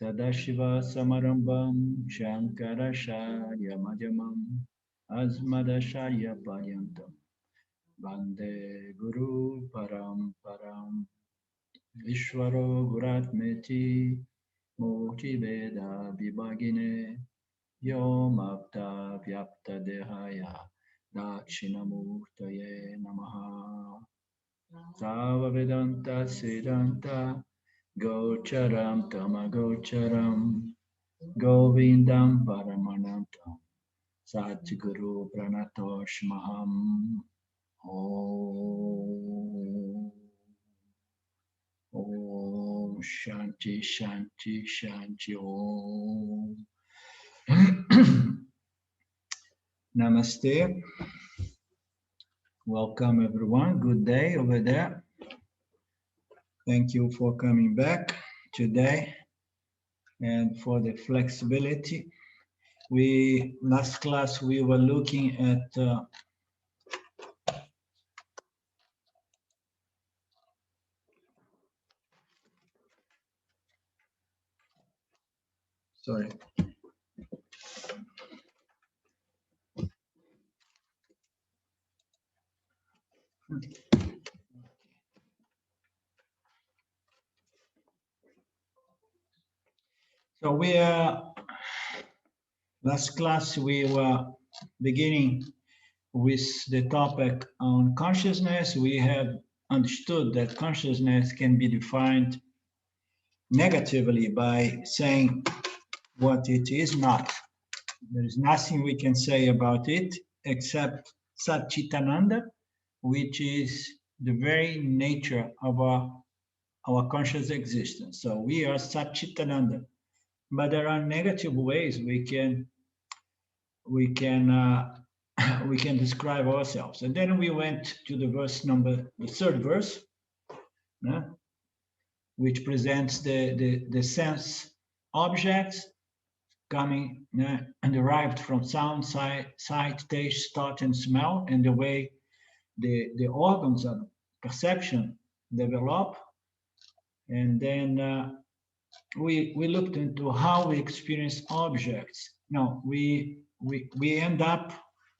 Sadashiva Samarambam Shankaracharya Madhyamam Asmadacharya Paryantam Vande Guru Paramparam Vishwaro Guratmeti Murti Veda Vibhagine Yom Apta Vyapta Dehaya Dakshinamurtaye Namaha Sava Vedanta Siddhanta Gocharam Tamagocharam Govindam Paramanantam Satguru Pranatoshmaham Om Om Shanti Shanti Shanti Om Namaste. Welcome everyone. Good day over there. Thank you for coming back today and for the flexibility. Last class we were looking at sorry. So last class we were beginning with the topic on consciousness. We have understood that consciousness can be defined negatively by saying what it is not. There is nothing we can say about it except Satchitananda, which is the very nature of our conscious existence. So we are Satchitananda, but there are negative ways we can we can describe ourselves. And then we went to the third verse, which presents the sense objects coming and derived from sound, sight, taste, touch, and smell, and the way the organs of perception develop. And then we looked into how we experience objects. Now we end up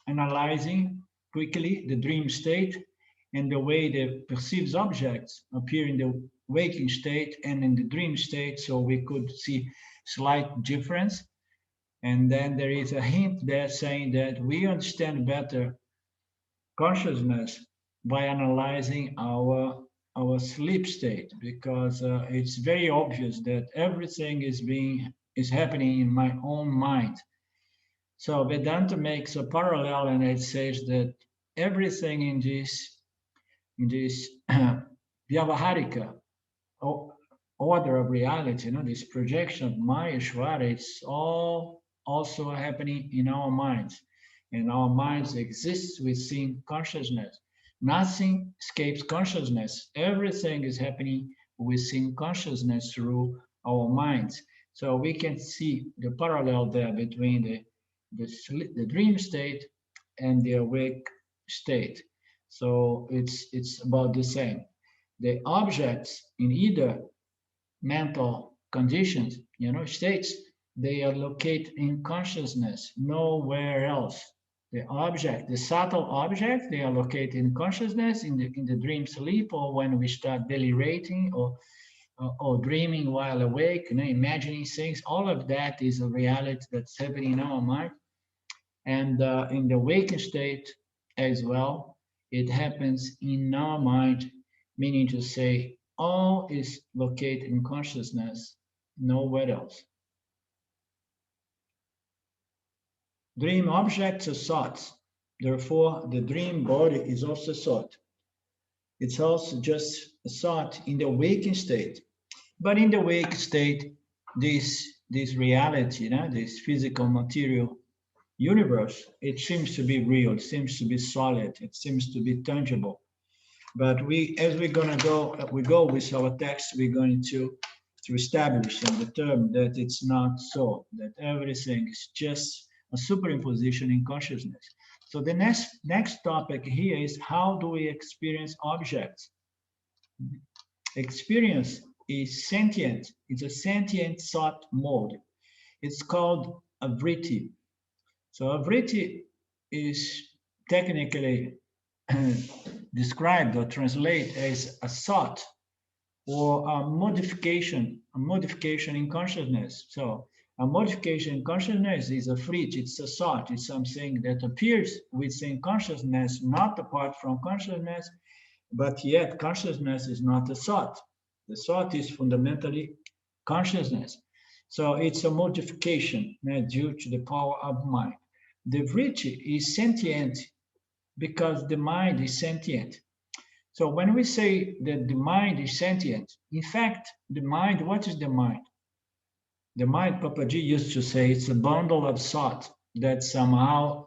analyzing quickly the dream state and the way the perceived objects appear in the waking state and in the dream state, so we could see slight difference. And then there is a hint there saying that we understand better consciousness by analyzing our sleep state, because it's very obvious that everything is happening in my own mind. So Vedanta makes a parallel, and it says that everything in this Vyavaharika order of reality, this projection of Maya Shvara, it's all also happening in our minds. And our minds exist within consciousness. Nothing escapes consciousness. Everything is happening within consciousness through our minds. So we can see the parallel there between the dream state and the awake state. So it's about the same. The objects in either mental conditions, states, they are located in consciousness, nowhere else. The subtle object, they are located in consciousness, in the dream sleep, or when we start delirating or dreaming while awake, imagining things. All of that is a reality that's happening in our mind. And in the waking state as well, it happens in our mind, meaning to say, all is located in consciousness, nowhere else. Dream objects are thoughts. Therefore, the dream body is also thought. It's also just a thought in the waking state. But in the wake state, this reality, this physical material universe, it seems to be real, it seems to be solid, it seems to be tangible. But as we're gonna go with our text, we're going to establish in the term that it's not so, that everything is just a superimposition in consciousness. So the next topic here is, how do we experience objects? Experience is sentient. It's a sentient thought mode. It's called a vritti. So a vritti is technically described or translated as a thought or a modification in consciousness. So a modification in consciousness is a vritti, it's a thought, it's something that appears within consciousness, not apart from consciousness, but yet consciousness is not a thought. The thought is fundamentally consciousness. So it's a modification due to the power of mind. The vritti is sentient because the mind is sentient. So when we say that the mind is sentient, in fact, the mind, what is the mind? The mind, Papaji used to say, it's a bundle of thought that somehow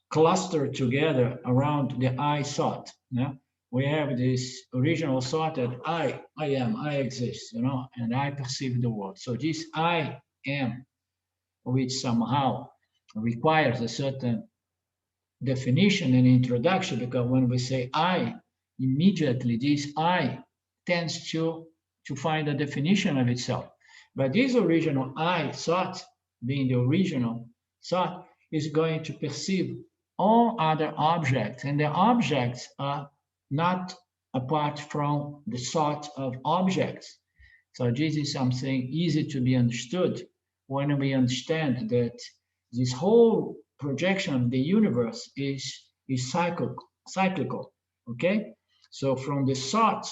clustered together around the I thought. Yeah? We have this original thought that I am, I exist, and I perceive the world. So this I am, which somehow requires a certain definition and introduction, because when we say I, immediately this I tends to find a definition of itself. But this original I thought, being the original thought, is going to perceive all other objects, and the objects are not apart from the thought of objects. So this is something easy to be understood when we understand that this whole projection of the universe is cyclical, okay? So from the thought,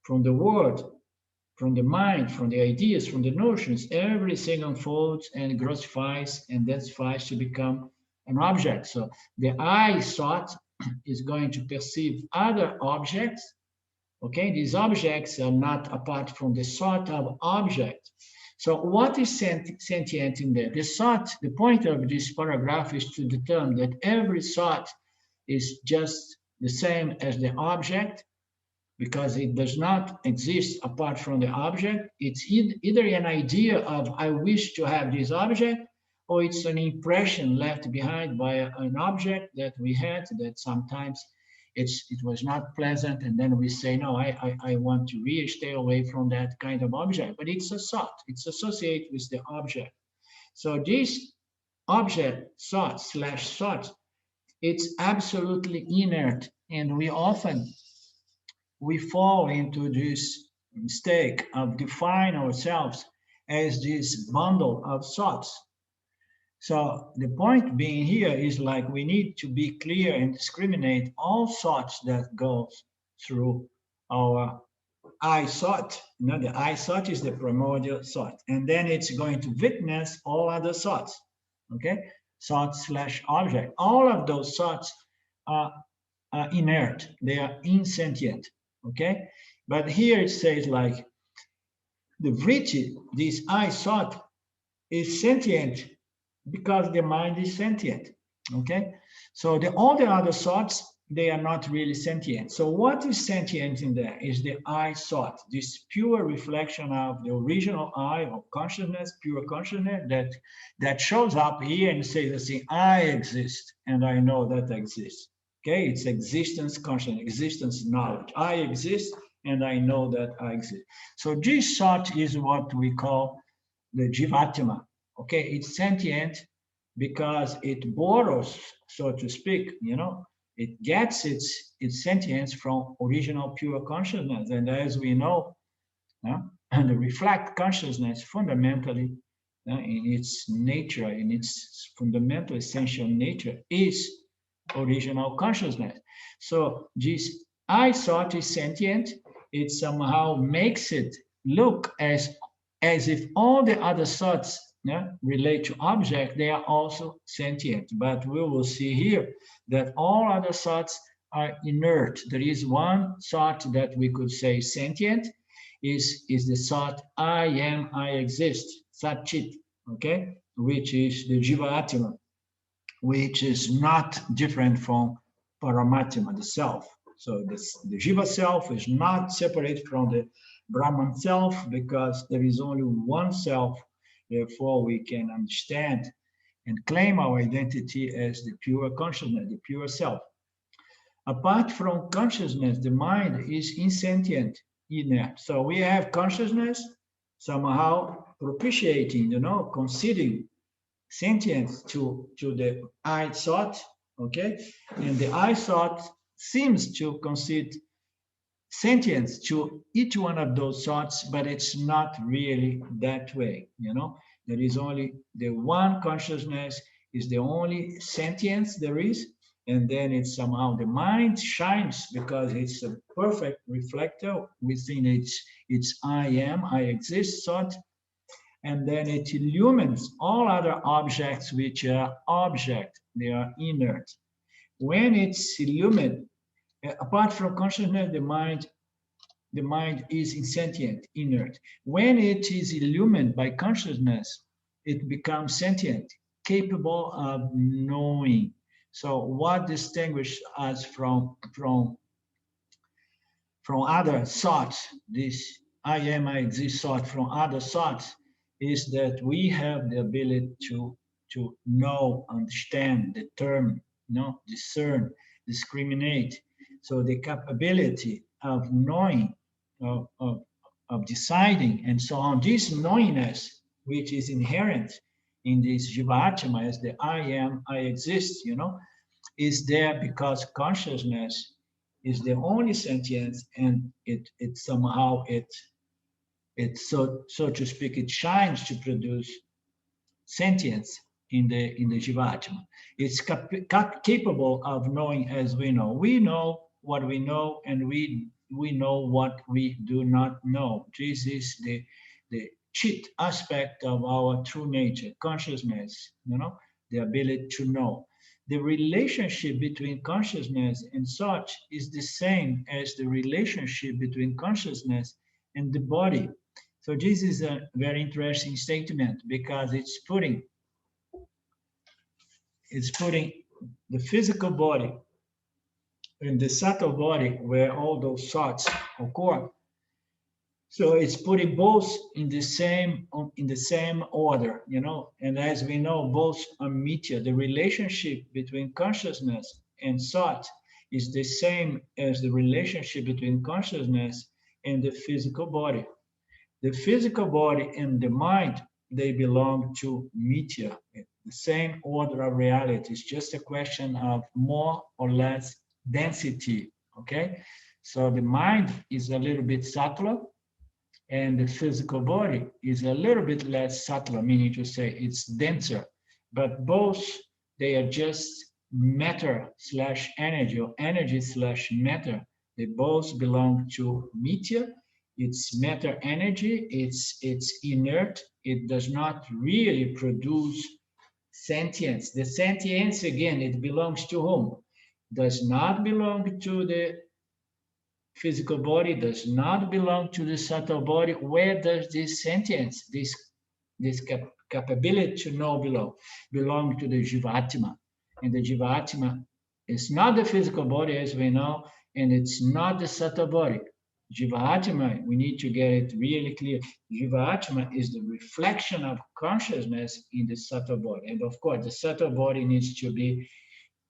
from the word, from the mind, from the ideas, from the notions, everything unfolds and grossifies and densifies to become an object. So the I thought is going to perceive other objects, okay? These objects are not apart from the thought of object. So what is sentient in there? The thought, the point of this paragraph is to determine that every thought is just the same as the object, because it does not exist apart from the object. It's either an idea of I wish to have this object, or it's an impression left behind by an object that we had that sometimes it was not pleasant, and then we say, no, I want to really stay away from that kind of object. But it's a thought, it's associated with the object. So this object thought / thought, it's absolutely inert, and we fall into this mistake of defining ourselves as this bundle of thoughts. So the point being here is like we need to be clear and discriminate all thoughts that goes through our I thought. The I thought is the primordial thought, and then it's going to witness all other thoughts. Okay, thought / object. All of those thoughts are inert. They are insentient. Okay, but here it says like the vritti, this I thought, is sentient because the mind is sentient. Okay, so all the other thoughts, they are not really sentient. So what is sentient in there is the I thought, this pure reflection of the original I of consciousness, pure consciousness that shows up here and says, I exist and I know that I exist. Okay, it's existence consciousness, existence knowledge. I exist and I know that I exist. So this thought is what we call the Jivatma. Okay, it's sentient because it borrows, so to speak, it gets its sentience from original pure consciousness. And as we know, and the reflect consciousness fundamentally in its nature, in its fundamental essential nature, is original consciousness. So this I thought is sentient. It somehow makes it look as if all the other thoughts relate to object, they are also sentient. But we will see here that all other thoughts are inert. There is one thought that we could say sentient, is the thought I am, I exist, Satchit, okay, which is the Jiva Atma, which is not different from Paramatma, the self. So the Jiva self is not separate from the Brahman self, because there is only one self. Therefore, we can understand and claim our identity as the pure consciousness, the pure self. Apart from consciousness, the mind is insentient. inert. So we have consciousness somehow propitiating, conceding sentience to the I thought, okay? And the I thought seems to concede sentience to each one of those thoughts, but it's not really that way, There is only the one consciousness is the only sentience there is, and then it's somehow the mind shines because it's a perfect reflector within its I am, I exist thought, and then it illumines all other objects which are object, they are inert. When it's illumined, apart from consciousness, the mind is insentient, inert. When it is illumined by consciousness, it becomes sentient, capable of knowing. So what distinguishes us from other thoughts, this I am, I exist thought from other thoughts, is that we have the ability to know, understand, determine, discern, discriminate. So the capability of knowing, of deciding, and so on, this knowingness, which is inherent in this Jivatma as the I am, I exist, is there because consciousness is the only sentience, and it somehow it so to speak, it shines to produce sentience in the Jivatma. It's capable of knowing as we know. We know what we know, and we know what we do not know. This is the chit aspect of our true nature, consciousness, the ability to know. The relationship between consciousness and such is the same as the relationship between consciousness and the body. So this is a very interesting statement because it's putting the physical body and the subtle body where all those thoughts occur. So it's putting both in the same order, And as we know, both are mithya. The relationship between consciousness and thought is the same as the relationship between consciousness and the physical body. The physical body and the mind, they belong to mithya, the same order of reality. It's just a question of more or less density, okay? So the mind is a little bit subtler, and the physical body is a little bit less subtle, meaning to say it's denser, but both, they are just matter slash energy, or energy slash matter. They both belong to mithya. It's matter energy, it's inert, it does not really produce sentience. The sentience, again, it belongs to whom? Does not belong to the physical body, does not belong to the subtle body. Where does this sentience, this capability to know belong? Belong to the Jivatma. And the Jivatma is not the physical body, as we know, and it's not the subtle body. Jivatma, we need to get it really clear. Jivatma is the reflection of consciousness in the subtle body. And of course, the subtle body needs to be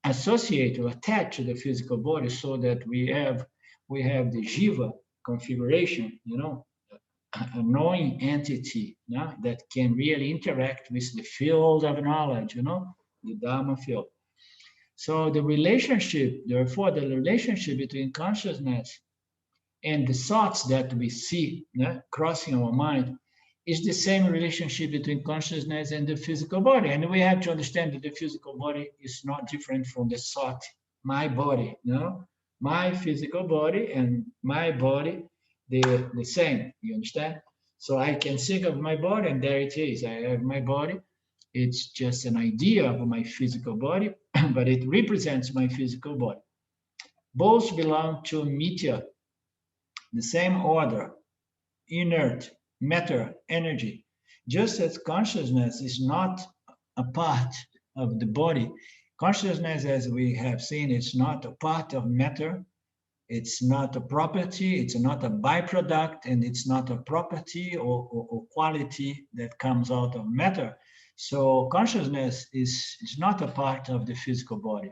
associated or attached to the physical body so that we have the jiva configuration, a knowing entity, that can really interact with the field of knowledge, the Dharma field. So the relationship, therefore, the relationship between consciousness and the thoughts that we see crossing our mind is the same relationship between consciousness and the physical body. And we have to understand that the physical body is not different from the thought, my body, my physical body and my body, they're the same, you understand? So I can think of my body, and there it is. I have my body. It's just an idea of my physical body, but it represents my physical body. Both belong to mithya, the same order, inert, matter, energy. Just as consciousness is not a part of the body, consciousness, as we have seen, is not a part of matter. It's not a property, it's not a byproduct, and it's not a property or quality that comes out of matter. So consciousness is not a part of the physical body.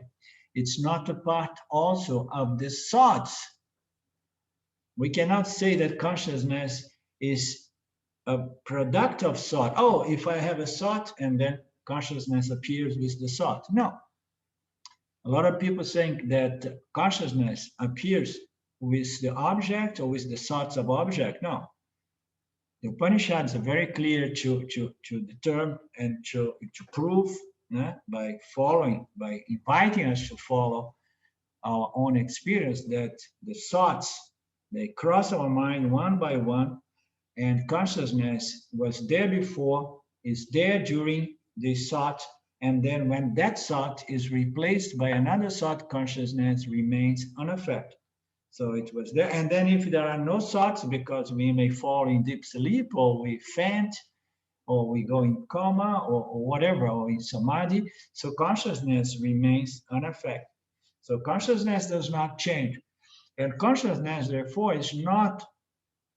It's not a part also of the thoughts We cannot say that consciousness is a product of thought. Oh, if I have a thought and then consciousness appears with the thought. No. A lot of people think that consciousness appears with the object or with the thoughts of object. No. The Upanishads are very clear to determine and to prove by inviting us to follow our own experience that the thoughts, they cross our mind one by one, and consciousness was there before, is there during the thought, and then when that thought is replaced by another thought, consciousness remains unaffected. So it was there. And then if there are no thoughts, because we may fall in deep sleep, or we faint, or we go in coma, or whatever, or in samadhi, so consciousness remains unaffected. So consciousness does not change. And consciousness, therefore, is not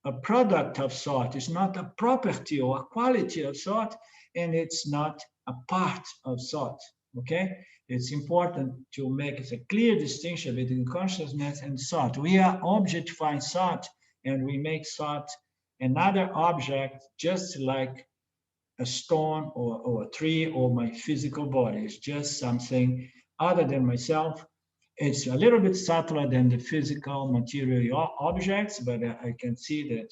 a product of thought, it's not a property or a quality of thought, and it's not a part of thought. Okay? It's important to make a clear distinction between consciousness and thought. We are objectifying thought, and we make thought another object, just like a stone or a tree or my physical body. It's just something other than myself. It's a little bit subtler than the physical material objects, but I can see that,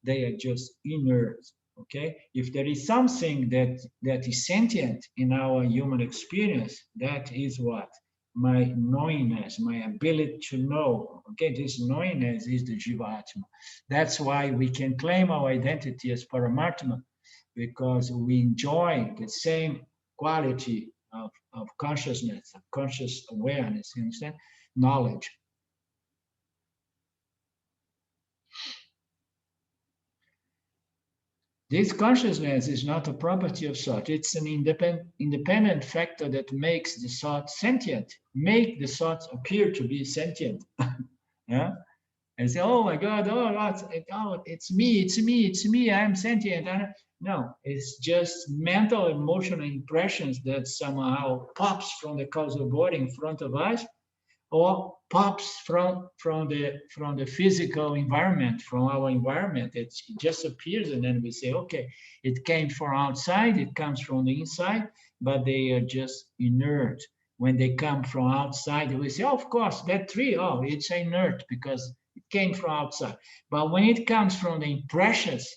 they are just inert. Okay, if there is something that is sentient in our human experience, that is what? My knowingness, my ability to know. Okay, this knowingness is the Jivatma. That's why we can claim our identity as Paramatma, because we enjoy the same quality of consciousness, of conscious awareness, you understand? Knowledge. This consciousness is not a property of thought. It's an independent factor that makes the thought sentient, make the thoughts appear to be sentient. Yeah? And say, oh my God, it's me, I'm sentient. No, it's just mental, emotional impressions that somehow pops from the causal body in front of us, or pops from the physical environment, from our environment. It just appears, and then we say, okay, it came from outside, it comes from the inside, but they are just inert. When they come from outside, we say, oh, of course, that tree, oh, it's inert because it came from outside. But when it comes from the impressions,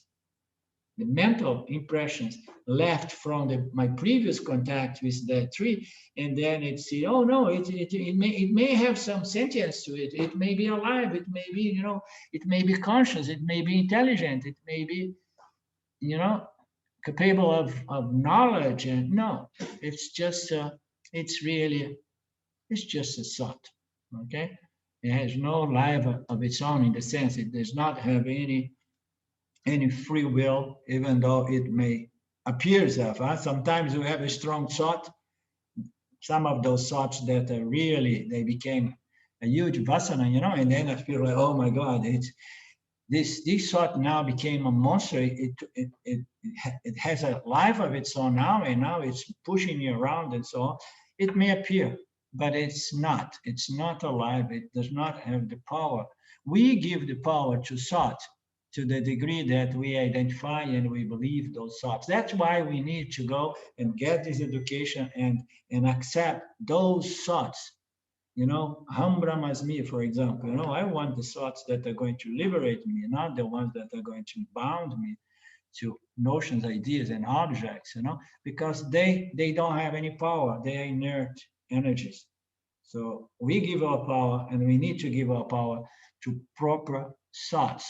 the mental impressions left from my previous contact with that tree, and then it's, oh no, it may have some sentience to it. It may be alive. It may be, it may be conscious. It may be intelligent. It may be, capable of knowledge. And no, it's just, it's just a thought. Okay, it has no life of its own, in the sense it does not have any free will, even though it may appear as. Sometimes we have a strong thought. Some of those thoughts that are really, they became a huge vasana, and then I feel like, oh my God, this thought now became a monster. It has a life of its own now, and now it's pushing me around and so on. It may appear, but it's not. It's not alive. It does not have the power. We give the power to thought, to the degree that we identify and we believe those thoughts. That's why we need to go and get this education and accept those thoughts. Ham Brahmasmi, for example, I want the thoughts that are going to liberate me, not the ones that are going to bound me to notions, ideas, and objects, because they don't have any power. They are inert energies. So we give our power, and we need to give our power to proper thoughts.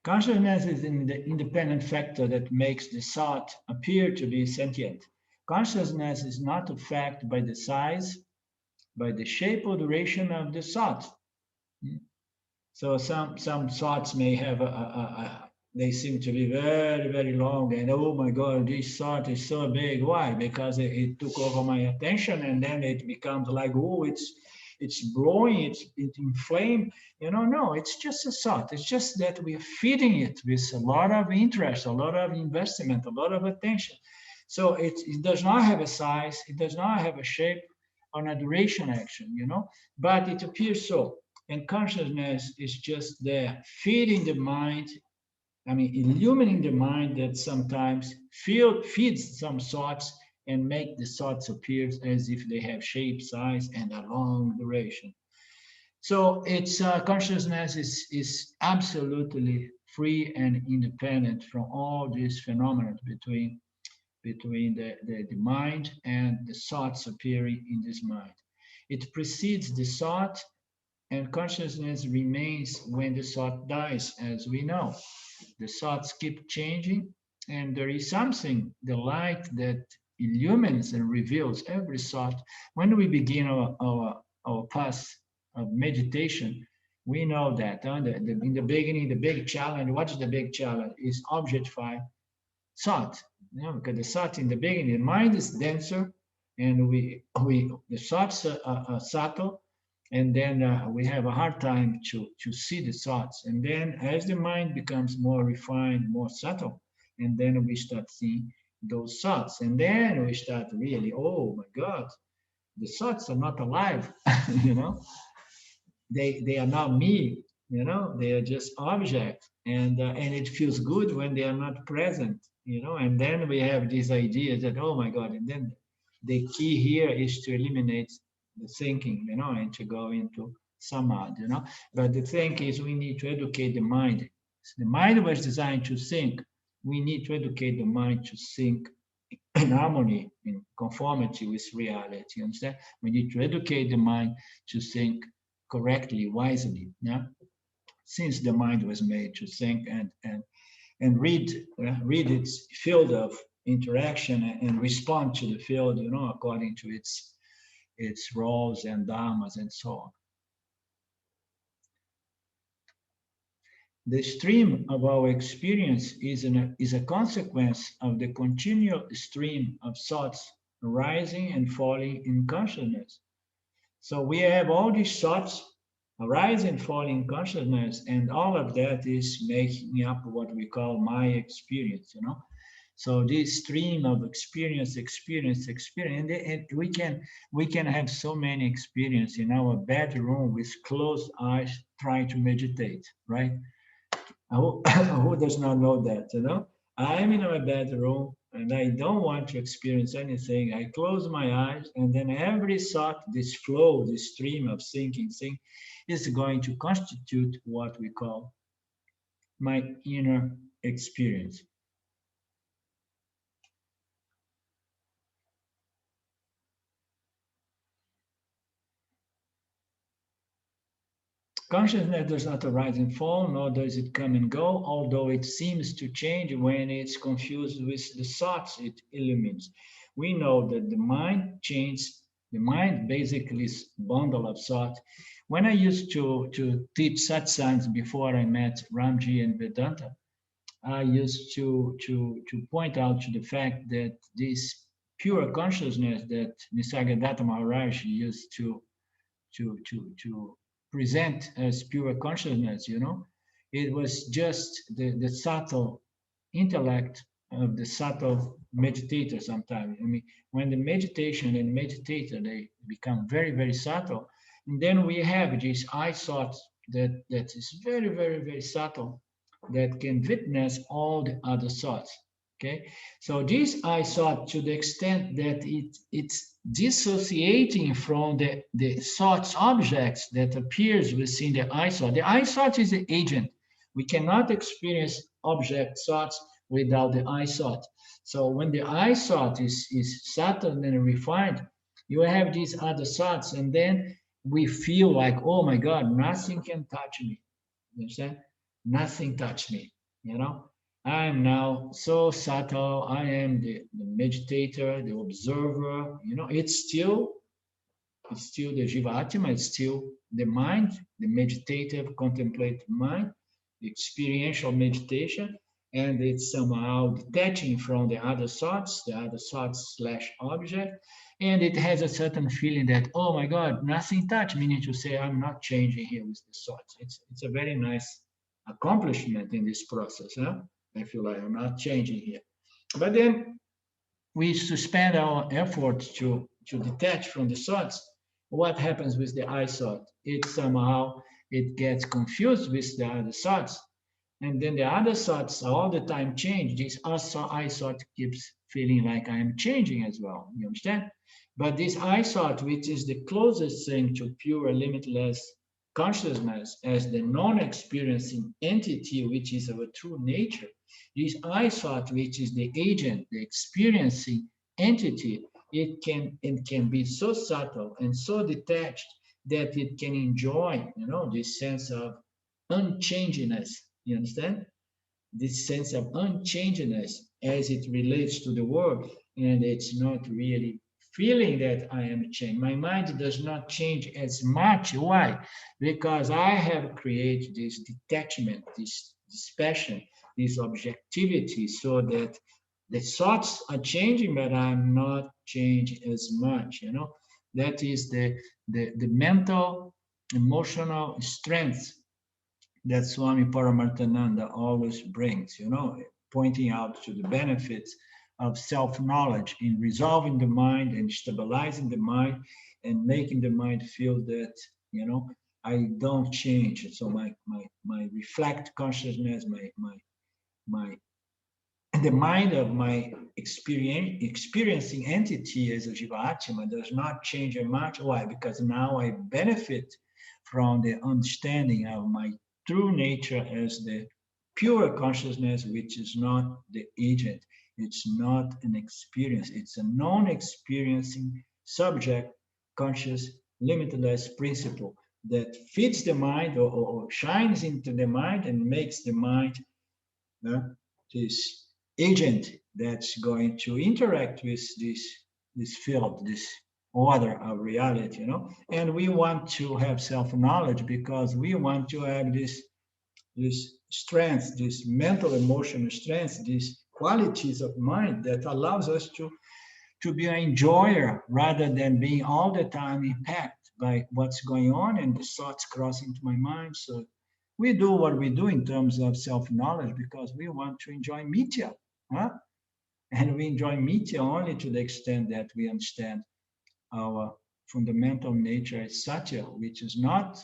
Consciousness is the independent factor that makes the thought appear to be sentient. Consciousness is not affected by the size, by the shape or duration of the thought. So some thoughts may have they seem to be very, very long, and oh my God, this thought is so big. Why? Because it took over my attention, and then it becomes like, oh, it's blowing, it's inflamed. No, it's just a thought. It's just that we're feeding it with a lot of interest, a lot of investment, a lot of attention. So it does not have a size, it does not have a shape on a duration action, but it appears so. And consciousness is just there, feeding the mind, illuminating the mind that sometimes feeds some thoughts and make the thoughts appear as if they have shape, size, and a long duration. So it's consciousness is absolutely free and independent from all these phenomena between the mind and the thoughts appearing in this mind. It precedes the thought, and consciousness remains when the thought dies, as we know. The thoughts keep changing, and there is something, the light that illumines and reveals every thought. When we begin our path of meditation, we know that in the beginning, the big challenge, what's the big challenge? Is objectify thought. Because the thought in the beginning, the mind is denser, and the thoughts are subtle, and then we have a hard time to see the thoughts. And then as the mind becomes more refined, more subtle, and then we start seeing those thoughts, and then we start really, oh my God, the thoughts are not alive, you know, they are not me, they are just objects, and it feels good when they are not present, and then we have these ideas that, oh my God, and then the key here is to eliminate the thinking, and to go into samadhi, but the thing is, we need to educate the mind. The mind was designed to think. We need to educate the mind to think in harmony, in conformity with reality. You understand? We need to educate the mind to think correctly, wisely. Yeah, since the mind was made to think and read its field of interaction and respond to the field, according to its roles and dharmas and so on. The stream of our experience is a consequence of the continual stream of thoughts arising and falling in consciousness. So we have all these thoughts arising and falling in consciousness, and all of that is making up what we call my experience, So this stream of experience, and we can have so many experience in our bedroom with closed eyes trying to meditate, right? Who does not know that, I'm in my bedroom and I don't want to experience anything. I close my eyes, and then every thought, this flow, this stream of thinking is going to constitute what we call my inner experience. Consciousness does not arise and fall, nor does it come and go, although it seems to change when it's confused with the thoughts it illumines. We know that the mind changes. The mind basically is a bundle of thought. When I used to teach satsangs before I met Ramji and Vedanta, I used to point out to the fact that this pure consciousness that Nisargadatta Maharaj used to present as pure consciousness, it was just the subtle intellect of the subtle meditator sometimes. When the meditation and meditator, they become very, very subtle, and then we have this I thought that is very, very, very subtle, that can witness all the other thoughts. Okay, so this I thought, to the extent that it's dissociating from the thoughts objects that appears within the I thought. The I thought is the agent. We cannot experience object thoughts without the I thought. So when the I thought is subtle and refined, you have these other thoughts, and then we feel like, oh my God, nothing can touch me. You understand? Nothing touched me, I am now so subtle. I am the meditator, the observer. It's still the Jivatma. It's still the mind, the meditative, contemplative mind, the experiential meditation, and it's somehow detaching from the other thoughts / object, and it has a certain feeling that, oh my God, nothing touched, meaning to say I'm not changing here with the thoughts. It's a very nice accomplishment in this process. I feel like I'm not changing here. But then we suspend our efforts to to detach from the thoughts, what happens with the I thought? It gets confused with the other thoughts. And then the other thoughts all the time change. This also I thought keeps feeling like I am changing as well. You understand? But this I thought, which is the closest thing to pure limitless consciousness as the non-experiencing entity, which is our true nature, this I thought, which is the agent, the experiencing entity, it can be so subtle and so detached that it can enjoy, this sense of unchanginess. You understand? This sense of unchanginess as it relates to the world, and it's not really feeling that I am changed. My mind does not change as much. Why? Because I have created this detachment, this passion, this objectivity, so that the thoughts are changing, but I'm not changing as much. That is the mental, emotional strength that Swami Paramarthananda always brings, pointing out to the benefits of self-knowledge in resolving the mind and stabilizing the mind and making the mind feel that, I don't change. So my reflect consciousness, my the mind of my experiencing entity as a Jivatma does not change much. Why? Because now I benefit from the understanding of my true nature as the pure consciousness, which is not the agent. It's not an experience. It's a non-experiencing subject, conscious, limitless principle that feeds the mind or shines into the mind and makes the mind this agent that's going to interact with this field, this order of reality, And we want to have self-knowledge because we want to have this strength, this mental, emotional strength, these qualities of mind that allows us to be an enjoyer rather than being all the time impacted by what's going on and the thoughts cross into my mind. So we do what we do in terms of self-knowledge because we want to enjoy Mitya. Huh? And we enjoy Mitya only to the extent that we understand our fundamental nature as Satya, which is not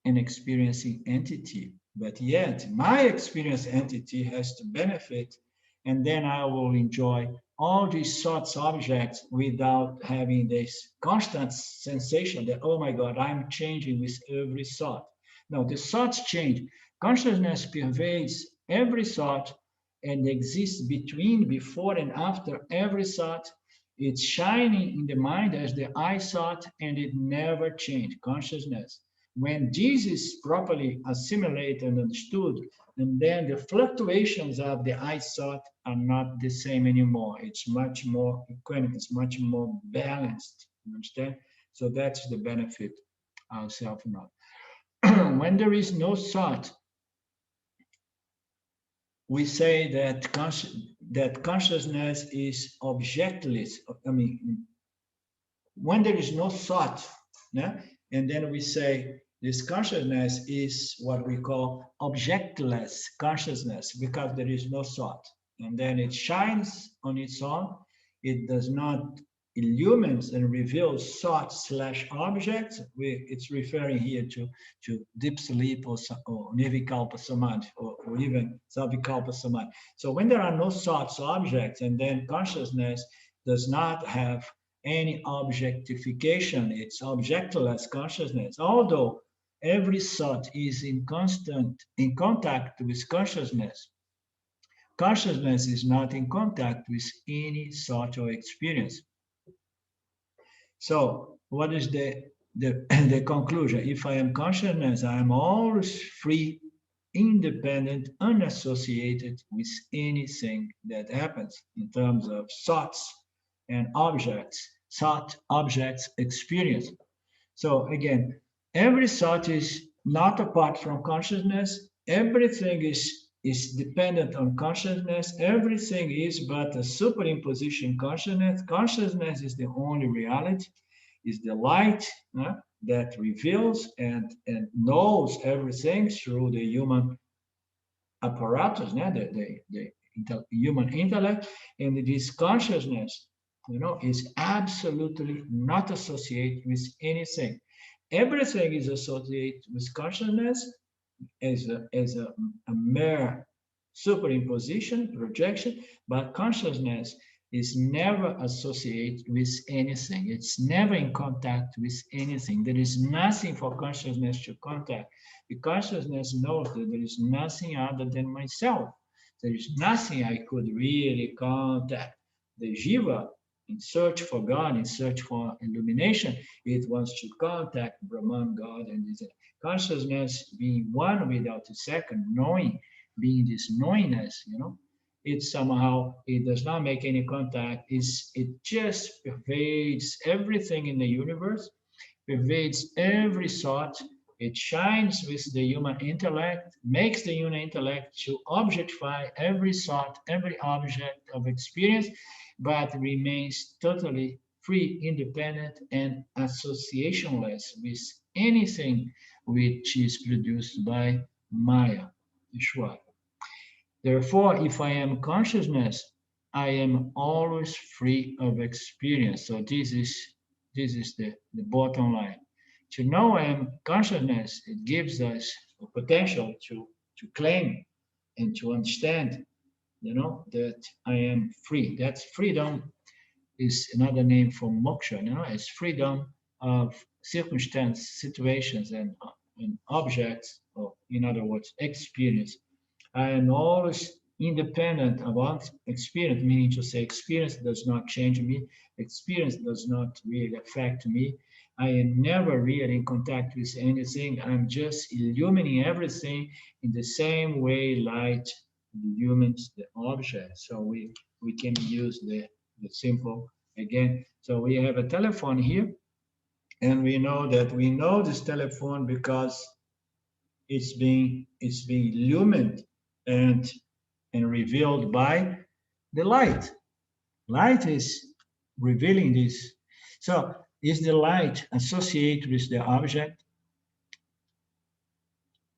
an experiencing entity, but yet my experience entity has to benefit, and then I will enjoy all these thoughts objects without having this constant sensation that, oh my God, I'm changing with every thought. No, the thoughts change. Consciousness pervades every thought and exists between, before, and after every thought. It's shining in the mind as the I thought, and it never changes. Consciousness. When this is properly assimilated and understood, and then the fluctuations of the I thought are not the same anymore. It's much more equanimous, it's much more balanced. You understand? So that's the benefit of self-knowledge. When there is no thought, we say that consciousness is objectless. I mean, when there is no thought, yeah? And then we say this consciousness is what we call objectless consciousness because there is no thought. And then it shines on its own. It does not illumines and reveals thoughts slash objects. It's referring here to deep sleep or nirvikalpa samadhi or even savikalpa samadhi. So when there are no thoughts objects and then consciousness does not have any objectification, it's objectless consciousness, although every thought is in contact with consciousness. Consciousness is not in contact with any thought or experience. So what is the conclusion? If I am consciousness, I am always free, independent, unassociated with anything that happens in terms of thoughts and objects, thought, objects, experience. So again, every thought is not apart from consciousness. Everything is dependent on consciousness. Everything is but a superimposition consciousness. Consciousness is the only reality, is the light that reveals and knows everything through the human apparatus, the human intellect, and it is consciousness is absolutely not associated with anything. Everything is associated with consciousness as a mere superimposition, projection, but consciousness is never associated with anything. It's never in contact with anything. There is nothing for consciousness to contact. The consciousness knows that there is nothing other than myself. There is nothing I could really contact. The jiva, in search for God, in search for illumination, it wants to contact Brahman, God, and this consciousness being one without a second, knowing, being this knowingness, it somehow, it does not make any contact. It just pervades everything in the universe, pervades every thought. It shines with the human intellect, makes the human intellect to objectify every thought, every object of experience, but remains totally free, independent, and associationless with anything which is produced by Maya, Ishwara. Therefore, if I am consciousness, I am always free of experience. So this is the bottom line. To know I am consciousness, it gives us a potential to claim and to understand, that I am free. That's freedom is another name for moksha, as freedom of circumstance, situations, and objects, or in other words, experience. I am always independent about experience, meaning to say experience does not change me, experience does not really affect me. I am never really in contact with anything. I'm just illumining everything in the same way light illumines the object. So we can use the simple again. So we have a telephone here, and we know this telephone because it's being illumined and revealed by the light. Light is revealing this. So is the light associated with the object?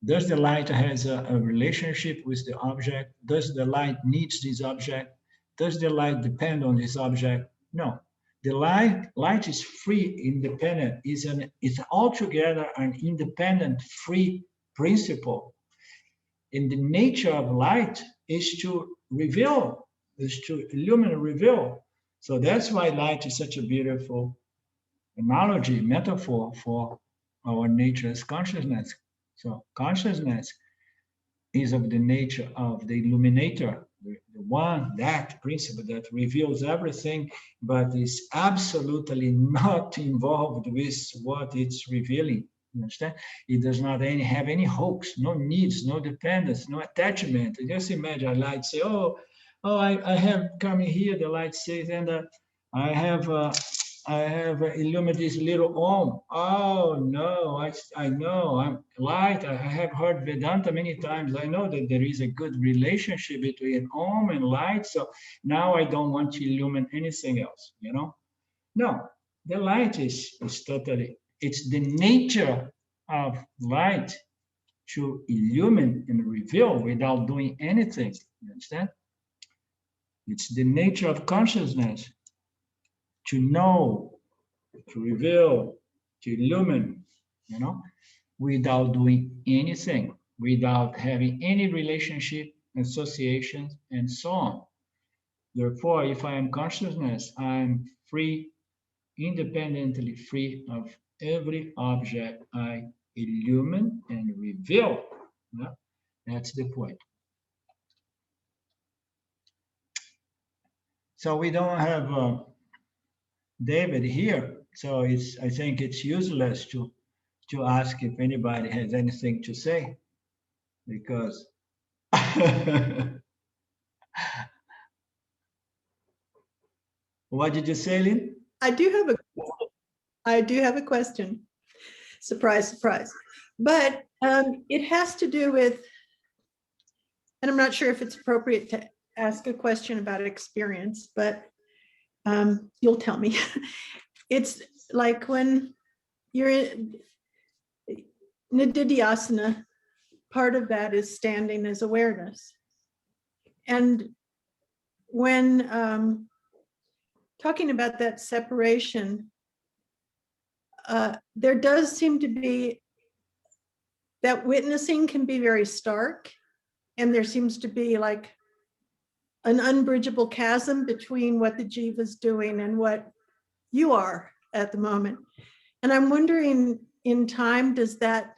Does the light has a relationship with the object? Does the light needs this object? Does the light depend on this object? No. The light is free, independent, is altogether an independent, free principle. And the nature of light is to reveal, is to illuminate, reveal. So that's why light is such a beautiful analogy, metaphor for our nature as consciousness. So consciousness is of the nature of the illuminator, the one, that principle that reveals everything, but is absolutely not involved with what it's revealing. You understand? It does not have any hopes, no needs, no dependence, no attachment. Just imagine a light say, I have coming here, the light says, and I have illuminated this little Om. Oh no, I know, I'm light. I have heard Vedanta many times. I know that there is a good relationship between Om and light. So now I don't want to illumine anything else, No, the light is totally, it's the nature of light to illumine and reveal without doing anything. You understand? It's the nature of consciousness to know, to reveal, to illumine, without doing anything, without having any relationship, associations, and so on. Therefore, if I am consciousness, I'm free, independently free of every object I illumine and reveal. Yeah? That's the point. So we don't have David here, so I think it's useless to ask if anybody has anything to say, because what did you say, Lynn? I do have a question. Surprise, surprise. But it has to do with, and I'm not sure if it's appropriate to ask a question about experience, but you'll tell me. It's like when you're in Nididhyasana, part of that is standing as awareness. And when talking about that separation, there does seem to be that witnessing can be very stark, and there seems to be like an unbridgeable chasm between what the jiva is doing and what you are at the moment. And I'm wondering, in time, does that?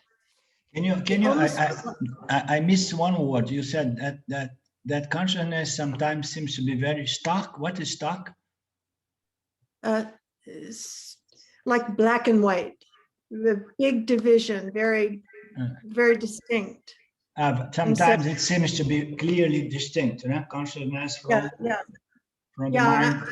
I missed one word. You said that consciousness sometimes seems to be very stark. What is stark? Like black and white, the big division, very distinct. Sometimes it seems to be clearly distinct, you know? Consciousness from the mind.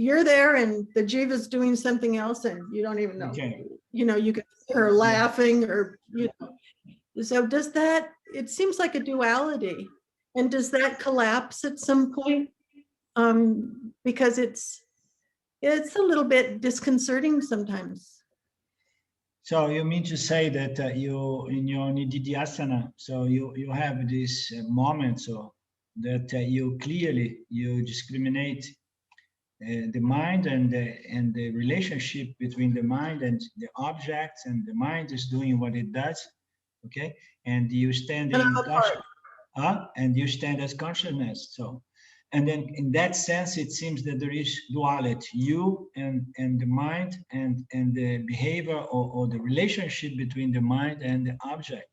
You're there and the jiva's doing something else and you don't even know. Okay. You know, you can see her laughing, or, you know. So does that, it seems like a duality. And does that collapse at some point? Because it's a little bit disconcerting sometimes. So you mean to say that you, in your nididhyasana, so you have this moment, so that you clearly, you discriminate the mind and the relationship between the mind and the objects, and the mind is doing what it does, okay? And you stand and you stand as consciousness. So, and then in that sense, it seems that there is duality, you and the mind and the behavior or the relationship between the mind and the object.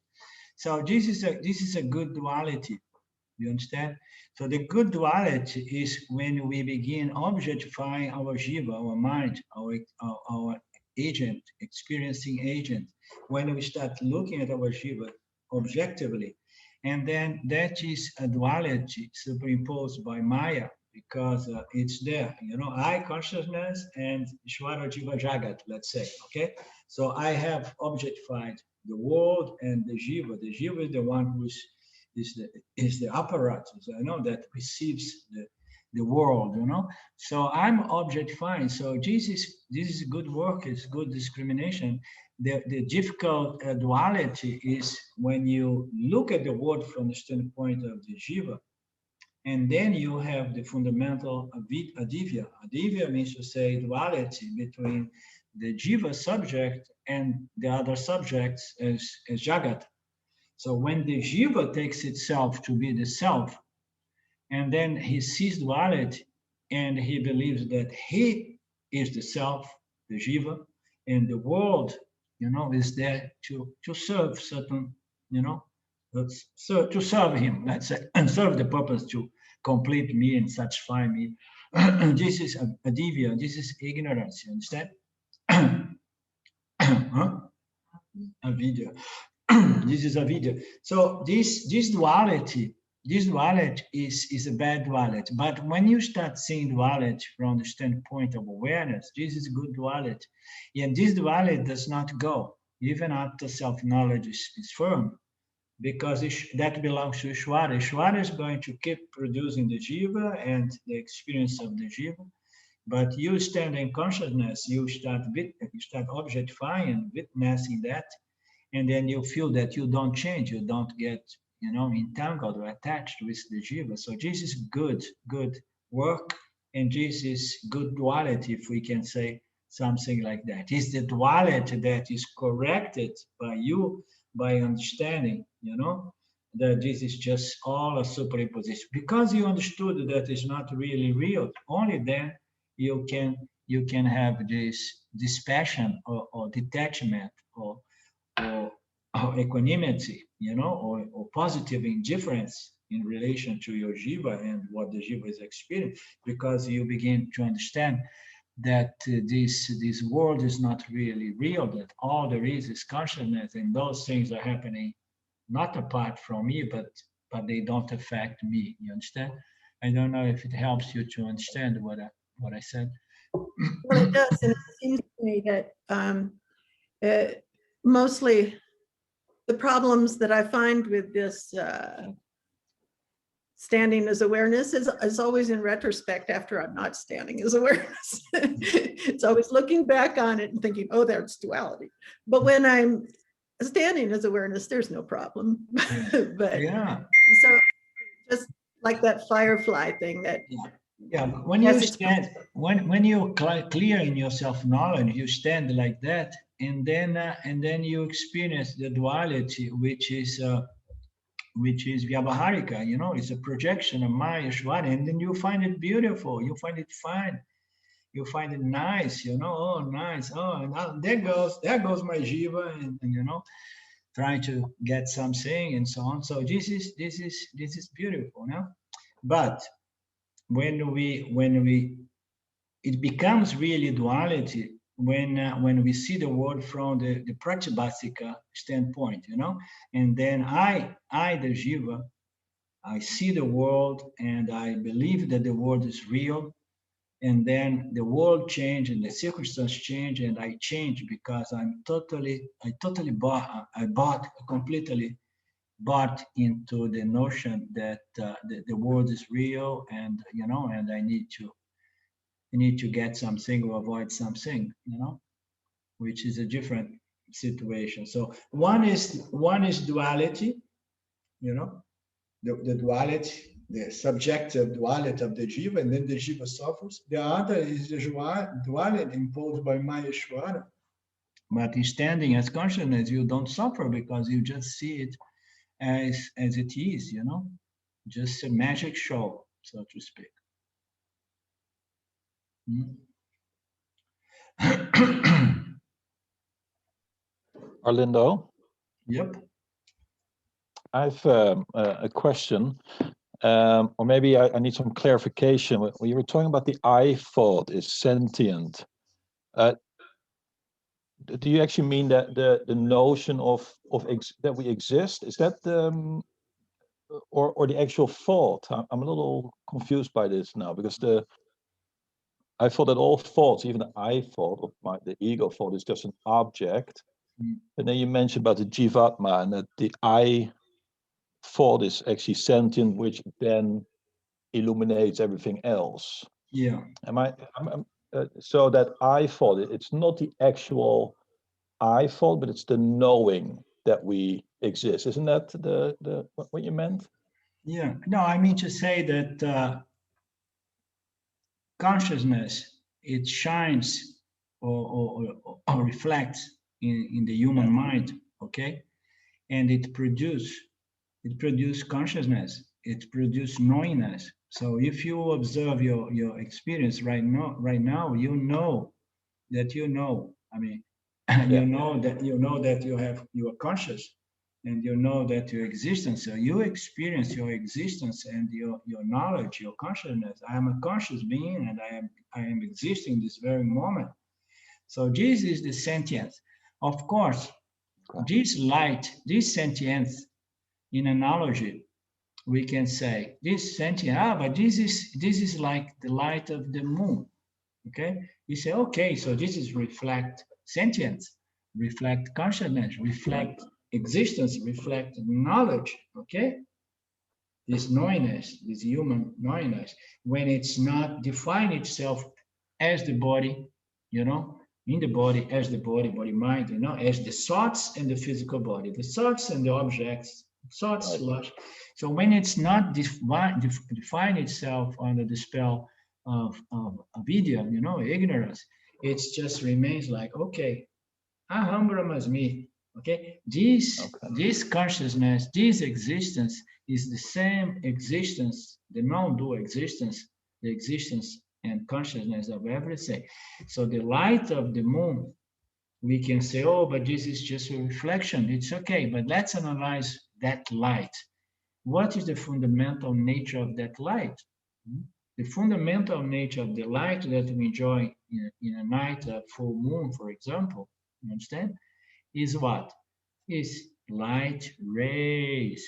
So this is a good duality. You understand? So the good duality is when we begin objectifying our jiva, our mind, our agent, experiencing agent, when we start looking at our jiva objectively. And then that is a duality superimposed by Maya, because it's there, you know, I consciousness and Ishvara Jiva Jagat, let's say, okay? So I have objectified the world and the jiva. The jiva is the one who is the apparatus, you know, that receives the world, you know. So I'm objectifying. So this is good work, it's good discrimination. The difficult duality is when you look at the world from the standpoint of the jiva, and then you have the fundamental adivya. Adivya means to say duality between the jiva subject and the other subjects as jagat. So when the jiva takes itself to be the self, and then he sees duality, and he believes that he is the self, the jiva, and the world, you know, is there to serve certain, you know, to serve him, let's say, and serve the purpose to complete me and satisfy me. This is a divya, this is ignorance, you understand? Huh? Avidya. This is avidya. So this duality is a bad duality. But when you start seeing duality from the standpoint of awareness, this is good duality. And this duality does not go, even after self-knowledge is firm, because that belongs to Ishvara. Ishvara is going to keep producing the jiva and the experience of the jiva. But you stand in consciousness, you start objectifying and witnessing that. And then you feel that you don't change, you don't get, you know, entangled or attached with the jiva. So this is good work, and this is good duality, if we can say something like that. It's the duality that is corrected by you, by understanding, you know, that this is just all a superimposition. Because you understood that it's not really real, only then you can have this dispassion or detachment or equanimity, you know, or positive indifference in relation to your jiva and what the jiva is experiencing, because you begin to understand that this world is not really real, that all there is consciousness, and those things are happening not apart from me, but they don't affect me. You understand? I don't know if it helps you to understand what I said. Well, it does, and it seems to me that mostly the problems that I find with this standing as awareness is always in retrospect after I'm not standing as awareness. It's always looking back on it and thinking, oh, there's duality. But when I'm standing as awareness, there's no problem. But yeah. so just Like that firefly thing that. Yeah, when Yes, you it's stand, when you're clear in your self-knowledge, you stand like that, and then you experience the duality, which is Vyavaharika, it's a projection of Maya Shvara, and then you find it beautiful, you find it fine, you find it nice, oh, nice, oh, and now there goes my jiva, and trying to get something and so on. So this is beautiful, no? But when we it becomes really duality when we see the world from the Pratyabhasika standpoint, and then I the jiva, I see the world and I believe that the world is real, and then the world change and the circumstance change and I change because I bought completely bought into the notion that the world is real, and and I need to get something or avoid something, which is a different situation. So one is duality, the duality, the subjective duality of the jiva, and then the jiva suffers. The other is the duality imposed by Maheshwara. But in standing as consciousness, you don't suffer because you just see it as it is, just a magic show, so to speak. Arlindo? Yep. I have a question, or maybe I need some clarification. When you were talking about the I thought is sentient, do you actually mean that the notion of that we exist, is that or the actual thought? I'm a little confused by this now, because I thought that all thoughts, even the I thought of the ego thought, is just an object. And then you mentioned about the jivatma, and that the I thought is actually sentient, which then illuminates everything else. Yeah. So that I thought, it's not the actual I thought, but it's the knowing that we exist. Isn't that the what you meant? Yeah. No, I mean to say that consciousness, it shines or reflects in the human mind, okay, and it produces consciousness, it produces knowingness. So if you observe your experience right now, that I mean, you know that you are conscious, and you know that your existence, so you experience your existence and your knowledge, your consciousness. I am a conscious being, and I am existing this very moment. So this is the sentience. Of course, this light, this sentience, in analogy, we can say this sentient, but this is like the light of the moon. Okay, you say, okay, so this is reflect sentience, reflect consciousness, reflect existence, reflect knowledge. Okay, this knowingness, this human knowingness, when it's not define itself as the body, in the body, as the body mind, as the thoughts and the physical body, the thoughts and the objects, thoughts slash. So when it's not define itself under the spell of avidya, ignorance, it just remains like, okay, aham brahmasmi. Okay, this consciousness, this existence is the same existence, the non-dual existence, the existence and consciousness of everything. So the light of the moon, we can say, oh, but this is just a reflection. It's okay, but let's analyze that light. What is the fundamental nature of that light? The fundamental nature of the light that we enjoy in a night of full moon, for example, you understand, is what? Is light rays.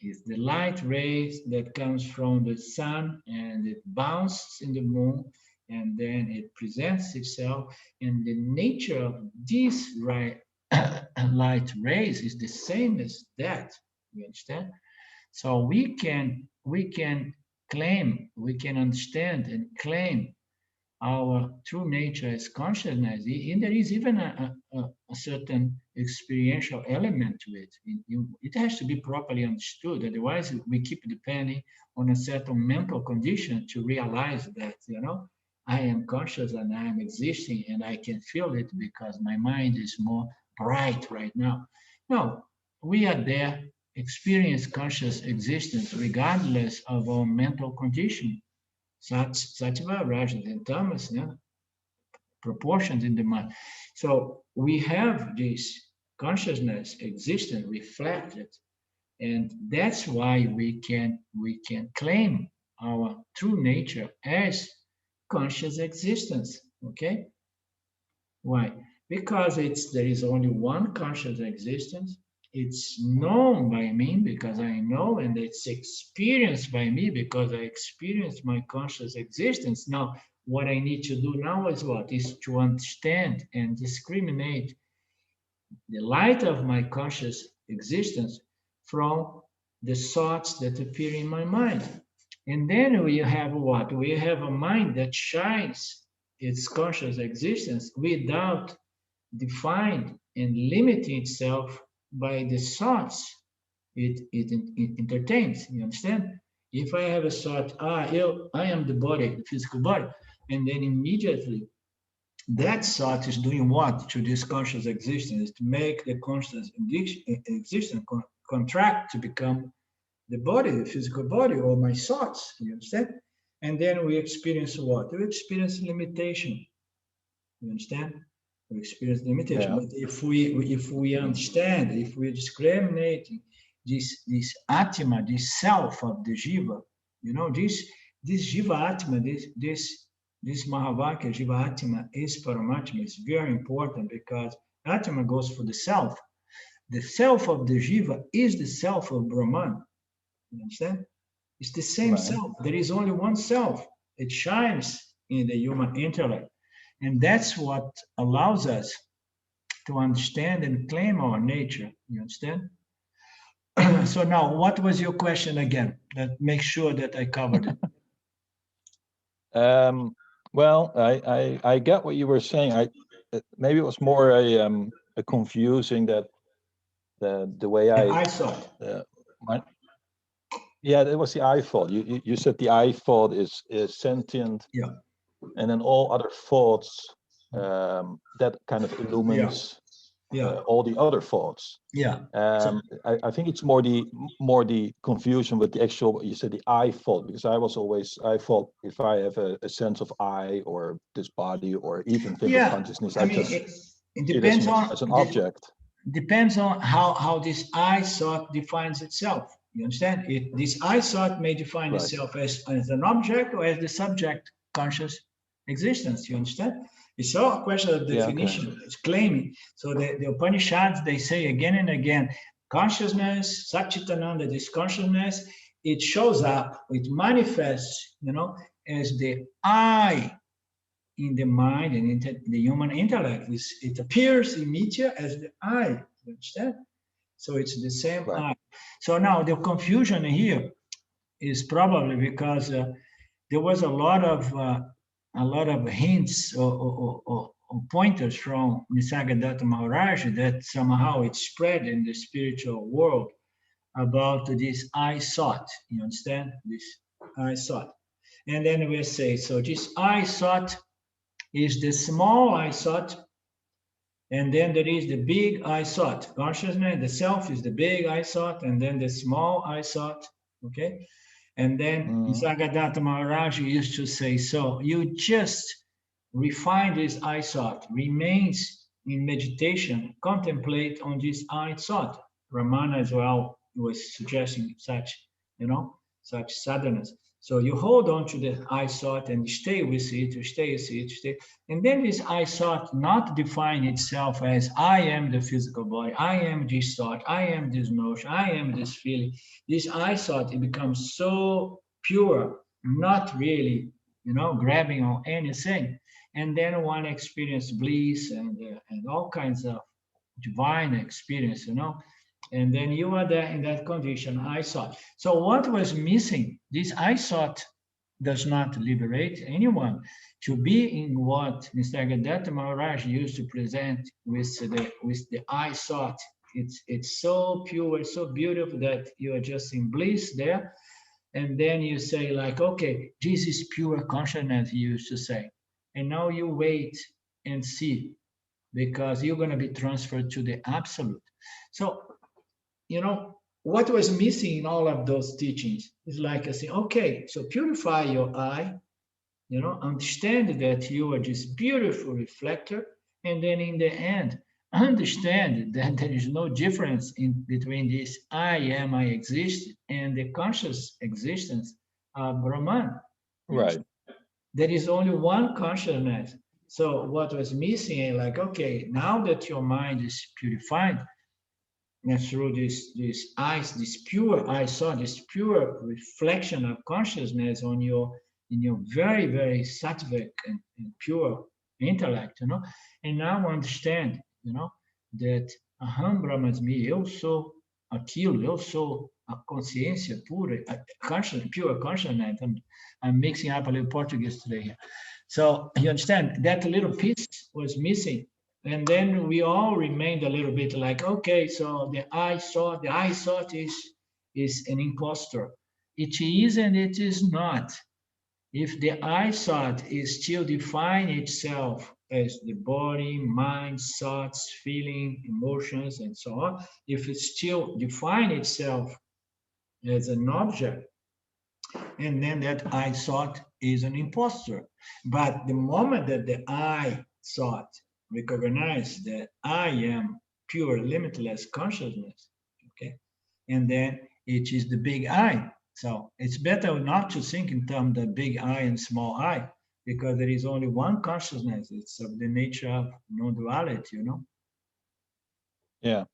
Is the light rays that comes from the sun, and it bounces in the moon, and then it presents itself, and the nature of these light rays is the same as that. You understand? So we can claim, we can understand and claim our true nature as consciousness, and there is even a certain experiential element to it. It has to be properly understood. Otherwise, we keep depending on a certain mental condition to realize that, I am conscious and I am existing and I can feel it because my mind is more bright right now. No, we are there, experience conscious existence regardless of our mental condition. Sattva, Rajas, and Tamas, proportions in the mind. So we have this consciousness existence reflected, and that's why we can claim our true nature as conscious existence. Okay, why? Because there is only one conscious existence. It's known by me because I know, and it's experienced by me because I experience my conscious existence. Now, what I need to do now is what? Is to understand and discriminate the light of my conscious existence from the thoughts that appear in my mind. And then we have what? We have a mind that shines its conscious existence without defined and limiting itself by the thoughts it entertains. You understand? If I have a thought, I am the body, the physical body, and then immediately that thought is doing what to this conscious existence? To make the conscious existence contract to become the body, the physical body, or my thoughts. You understand? And then we experience what? We experience limitation. You understand? We experience limitation. Yeah. But if we understand, if we discriminate this Atma, this self of the Jiva, this Jiva Atma, this Mahavakya Jiva Atma is Paramatma is very important because Atma goes for the self. The self of the Jiva is the self of Brahman. You understand? It's the same Right. self. There is only one self. It shines in the human intellect. And that's what allows us to understand and claim our nature. You understand? So now, what was your question again? That make sure that I covered it. Well, I get what you were saying. Maybe it was more a confusing that the way I saw it. Yeah, it was the I thought. You said the I thought is sentient. Yeah. And then all other thoughts that kind of illumines all the other thoughts. Yeah. I think it's more the confusion with the actual. You said the I thought, because I thought if I have a sense of I or this body or even think of consciousness, I just it depends as an object. Depends on how this I thought defines itself. You understand? This I thought may define itself as an object or as the subject conscious existence. You understand? It's all a question of definition. Okay. It's claiming. So the Upanishads, they say again and again, consciousness, Satchitananda, this consciousness, it shows up, it manifests, as the I in the mind and in the human intellect. It appears immediate as the I. You understand? So it's the same I. So now the confusion here is probably because there was a lot of hints or pointers from Nisargadatta Maharaj that somehow it spread in the spiritual world about this I thought. You understand? This I thought. And then we say, so this I thought is the small I thought, and then there is the big I thought. Consciousness, the self is the big I thought, and then the small I thought. Okay? And then Nisargadatta Maharaj used to say, so you just refine this I thought, remains in meditation, contemplate on this I thought. Ramana as well was suggesting such sadhanas. So you hold on to the I thought and stay with it, stay. And then this I thought not define itself as I am the physical body, I am this thought, I am this notion, I am this feeling. This I thought, it becomes so pure, not really, grabbing on anything. And then one experience bliss and all kinds of divine experience, and then you are there in that condition, I thought. So what was missing? This I thought does not liberate anyone. To be in what Nisargadatta Maharaj used to present with the I thought, it's so pure, so beautiful that you are just in bliss there. And then you say like, okay, this is pure consciousness, he used to say. And now you wait and see, because you're going to be transferred to the absolute. So, what was missing in all of those teachings is like I say, okay, so purify your eye, understand that you are this beautiful reflector, and then in the end, understand that there is no difference between this I am, I exist, and the conscious existence of Brahman. Right. There is only one consciousness. So what was missing, like, okay, now that your mind is purified, and through this eyes, this pure I saw, this pure reflection of consciousness in your very, very sattvic and pure intellect, and now understand, that Aham Brahmasmi, eu sou aquilo, eu sou a consciência pura, pure consciousness. I'm mixing up a little Portuguese today here. So you understand that little piece was missing. And then we all remained a little bit like, okay, so the I thought is an impostor. It is and it is not. If the I thought is still define itself as the body, mind, thoughts, feeling, emotions, and so on, if it still define itself as an object, and then that I thought is an impostor. But the moment that the I thought recognize that I am pure, limitless consciousness, okay, and then it is the big I. So it's better not to think in terms of big I and small I, because there is only one consciousness. It's of the nature of non-duality, Yeah.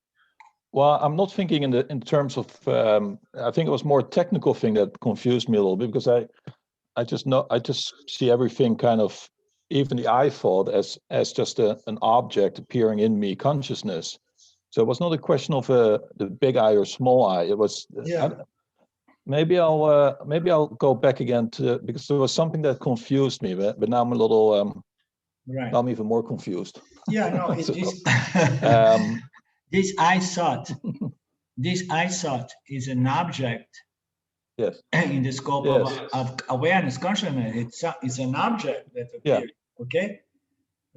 Well, I'm not thinking in terms of. I think it was more a technical thing that confused me a little bit, because I just see everything kind of, even the I thought, as just an object appearing in me consciousness. So it was not a question of the big I or small I. It was. Yeah. Maybe I'll go back again to, because there was something that confused me, but now I'm a little. Right. Now I'm even more confused. Yeah. No. It So, is. This I thought is an object. Yes. In the scope of awareness, consciousness, it's an object that appears. Yeah.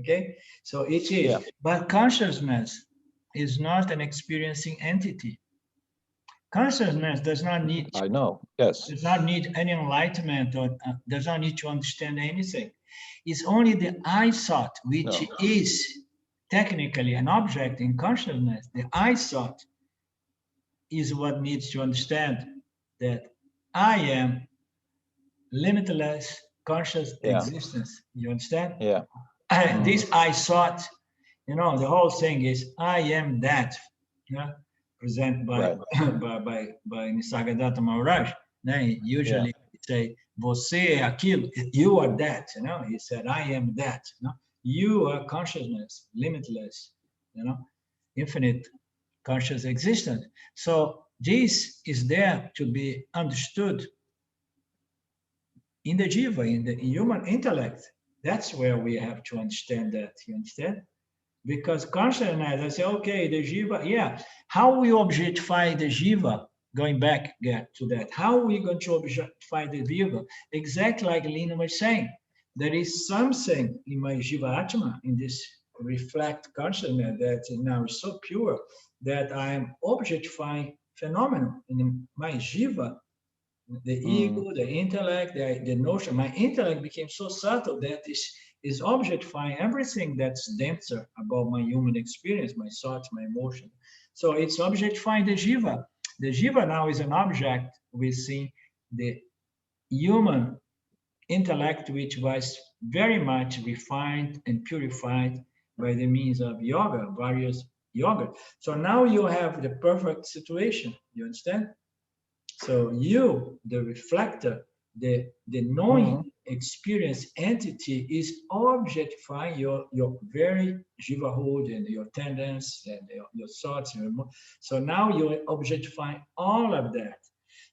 Okay. So it is. Yeah. But consciousness is not an experiencing entity. Consciousness does not need. I know. Yes. Does not need any enlightenment, or does not need to understand anything. It's only the I thought, which is technically an object in consciousness. The I thought is what needs to understand that I am limitless conscious existence. You understand? Yeah. This I thought, the whole thing is I am that. Presented by Nisargadatta Maharaj. Usually say, você é aquilo, you are that. He said, I am that. You are consciousness, limitless, infinite conscious existence. So this is there to be understood in the jiva, in the human intellect. That's where we have to understand that. You understand? Because consciousness, I say, okay, the jiva, how we objectify the jiva, going back to that, how are we going to objectify the jiva? Exactly like Lina was saying, there is something in my jiva atma, in this reflect consciousness that now is so pure that I am objectifying phenomenon in my jiva, the ego, the intellect, the notion. My intellect became so subtle that is objectifying everything that's denser about my human experience, my thoughts, my emotion. So it's objectifying the jiva. The jiva now is an object within the human intellect, which was very much refined and purified by the means of yoga, various yoga. So now you have the perfect situation. You understand? So you, the reflector, the knowing experience entity, is objectifying your very jiva hold and your tendencies and your thoughts. So now you're objectifying all of that.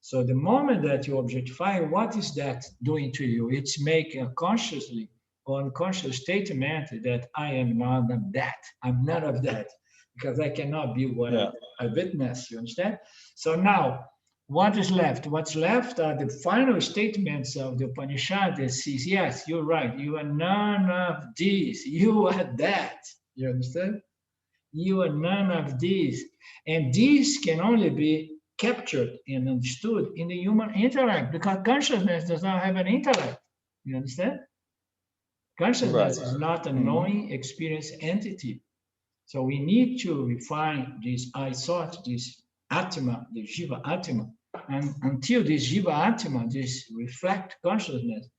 So the moment that you objectify, what is that doing to you? It's making a consciously or unconscious statement that I am none of that. I'm none of that, because I cannot be what I witness. You understand? So now, what is left? What's left are the final statements of the Upanishad that says, yes, you're right. You are none of these. You are that. You understand? You are none of these. And these can only be captured and understood in the human intellect, because consciousness does not have an intellect. You understand? Consciousness is not a knowing experience entity. So we need to refine this I thought, this Atma, the Jiva Atma. And until this Jiva Atma, this reflect consciousness,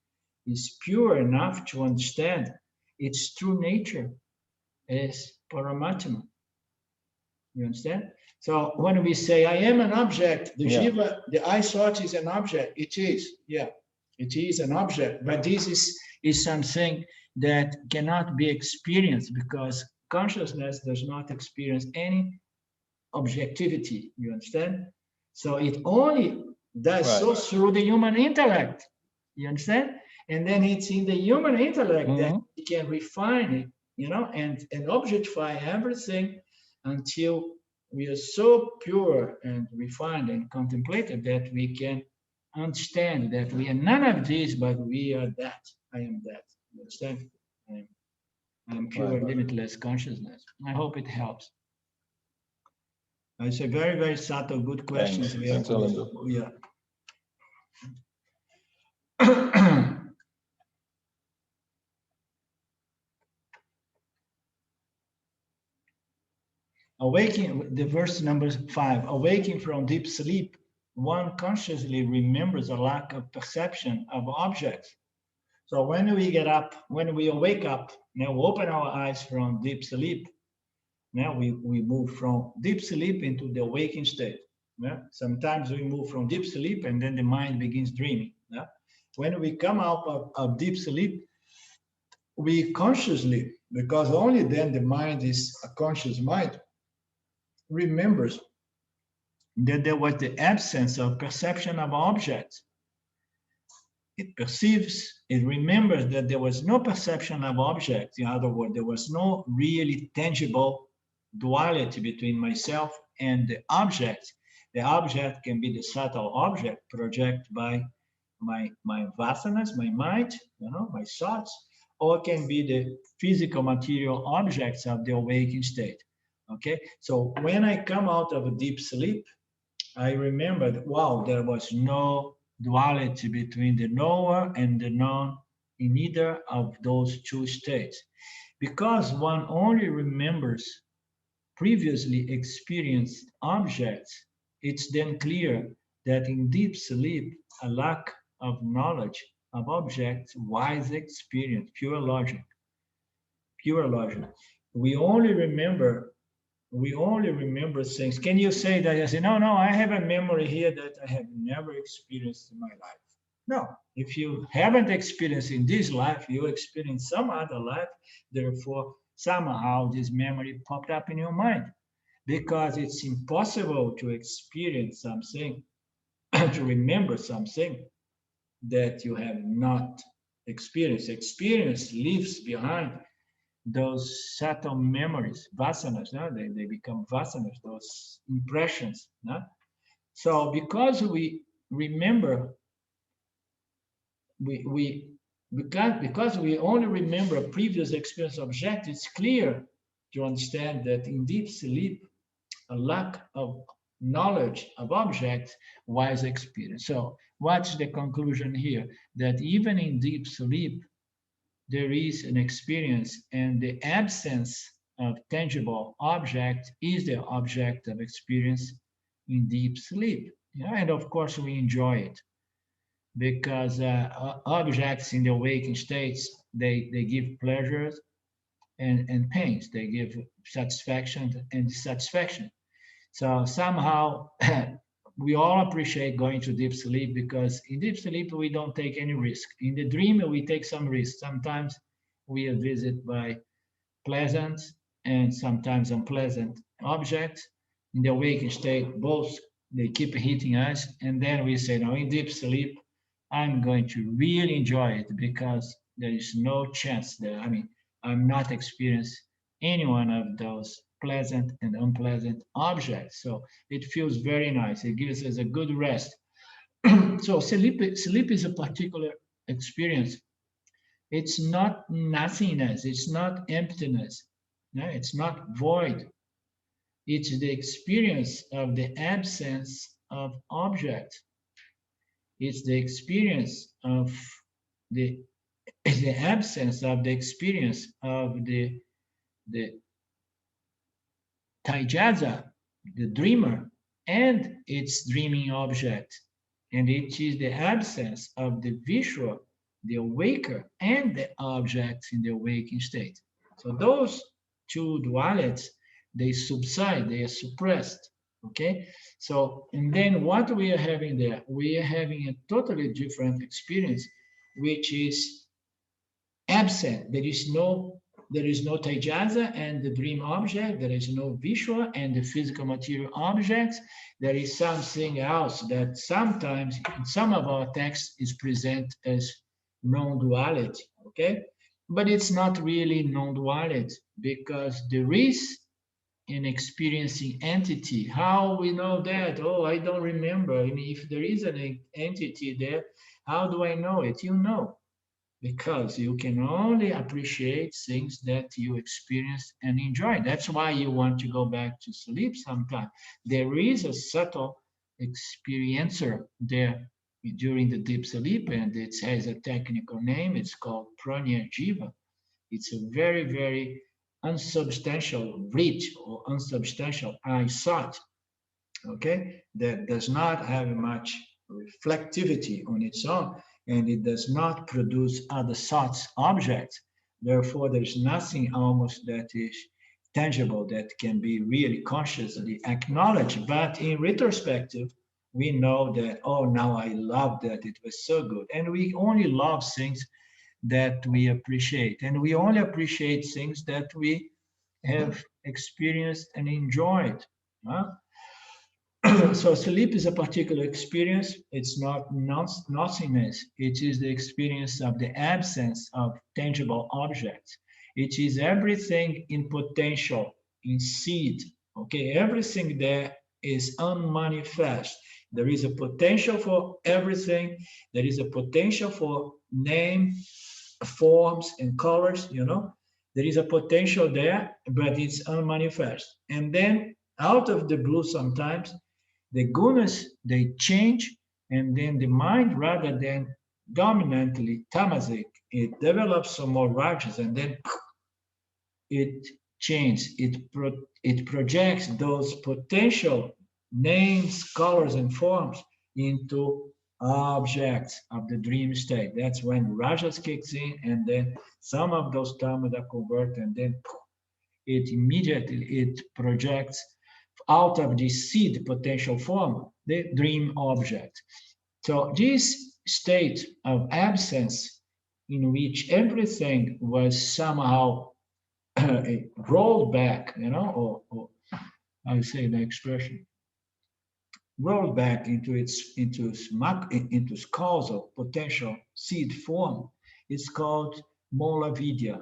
is pure enough to understand its true nature as Paramatma. You understand? So when we say I am an object, the Jiva, the I thought is an object. It is, it is an object. But this is something that cannot be experienced, because consciousness does not experience any objectivity. You understand? So it only does so through the human intellect. You understand? And then it's in the human intellect that we can refine it, and objectify everything until we are so pure and refined and contemplative that we can understand that we are none of these, but we are that. I am that. You understand? I am pure, limitless consciousness. I hope it helps. It's a very, very subtle, good question. Thanks, yeah. Awaking, the verse number 5, awaking from deep sleep, one consciously remembers a lack of perception of objects. So when we get up, when we wake up, now we open our eyes from deep sleep. Now we move from deep sleep into the waking state. Yeah? Sometimes we move from deep sleep and then the mind begins dreaming. Yeah? When we come out of deep sleep, we consciously, because only then the mind is a conscious mind, remembers that there was the absence of perception of objects. It perceives, it remembers that there was no perception of objects. In other words, there was no really tangible duality between myself and the object. The object can be the subtle object projected by my vasanas, my mind, my thoughts, or it can be the physical material objects of the awakened state. Okay, so when I come out of a deep sleep, I remember that, wow, there was no duality between the knower and the known in either of those two states. Because one only remembers previously experienced objects, it's then clear that in deep sleep, a lack of knowledge of objects, wise experience, pure logic. We only remember things. Can you say that? I say, no, I have a memory here that I have never experienced in my life. No, if you haven't experienced in this life, you experience some other life. Therefore, somehow this memory popped up in your mind, because it's impossible to experience something, to remember something that you have not experienced. Experience leaves behind those subtle memories, vasanas, they become vasanas, those impressions. So because we remember, because we only remember a previous experience object, it's clear to understand that in deep sleep, a lack of knowledge of objects, wise experience. So what's the conclusion here? That even in deep sleep, there is an experience, and the absence of tangible object is the object of experience in deep sleep. And of course, we enjoy it, because objects in the waking states, they give pleasures and pains. They give satisfaction and dissatisfaction. So somehow we all appreciate going to deep sleep, because in deep sleep, we don't take any risk. In the dream, we take some risk. Sometimes we are visited by pleasant and sometimes unpleasant objects. In the waking state, both they keep hitting us. And then we say, no, in deep sleep, I'm going to really enjoy it because there is no chance that, I mean, I'm not experiencing any one of those pleasant and unpleasant objects. So it feels very nice. It gives us a good rest. So sleep is a particular experience. It's not nothingness. It's not emptiness. No, it's not void. It's the experience of the absence of object. It's the experience of the absence of the experience of the Taijasa, the dreamer, and its dreaming object. And it is the absence of the visual, the awaker, and the objects in the waking state. So those two dualities, they subside, they are suppressed. Okay, so and then what we are having there, we are having a totally different experience, which is absent. There is no Taijasa and the dream object. There is no visual and the physical material objects. There is something else that sometimes in some of our texts is present as non-duality. Okay, but it's not really non-duality because there is an experiencing entity. How we know that? Oh, I don't remember. I mean, if there is an entity there, how do I know it? You know, because you can only appreciate things that you experience and enjoy. That's why you want to go back to sleep sometime. There is a subtle experiencer there during the deep sleep, and it has a technical name. It's called pranya jiva. It's a very, very unsubstantial reach or unsubstantial I thought, okay, that does not have much reflectivity on its own, and it does not produce other thoughts objects. Therefore, there's nothing almost that is tangible that can be really consciously acknowledged. But in retrospective, we know that, oh, now I love that, it was so good. And we only love things that we appreciate. And we only appreciate things that we have experienced and enjoyed. Huh? So sleep is a particular experience. It's not nothingness. It is the experience of the absence of tangible objects. It is everything in potential, in seed. Okay, everything there is unmanifest. There is a potential for everything. There is a potential for name, forms, and colors, you know. There is a potential there, but it's unmanifest. And then out of the blue sometimes, the gunas, they change, and then the mind, rather than dominantly tamasic, it develops some more rajas, and then it changes. It projects those potential names, colors, and forms into objects of the dream state. That's when rajas kicks in, and then some of those tamada convert, and then it immediately projects out of the seed potential form, the dream object. So this state of absence in which everything was somehow rolled back, you know, or I say the expression, rolled back into its causal potential seed form, it's called mola vidya.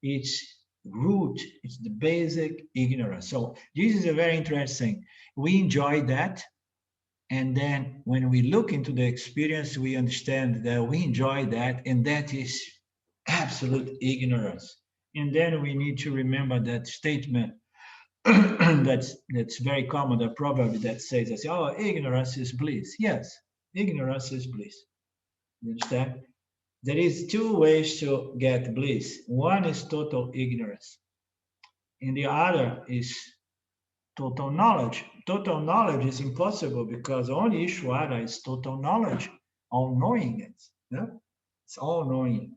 It's root, it's the basic ignorance. So this is a very interesting. We enjoy that. And then when we look into the experience, we understand that we enjoy that, and that is absolute ignorance. And then we need to remember that statement that's very common, the proverb that says, oh, ignorance is bliss. Yes, ignorance is bliss. You understand? There is two ways to get bliss. One is total ignorance, and the other is total knowledge. Total knowledge is impossible because only Ishvara is total knowledge, all knowing it. Yeah? It's all knowing.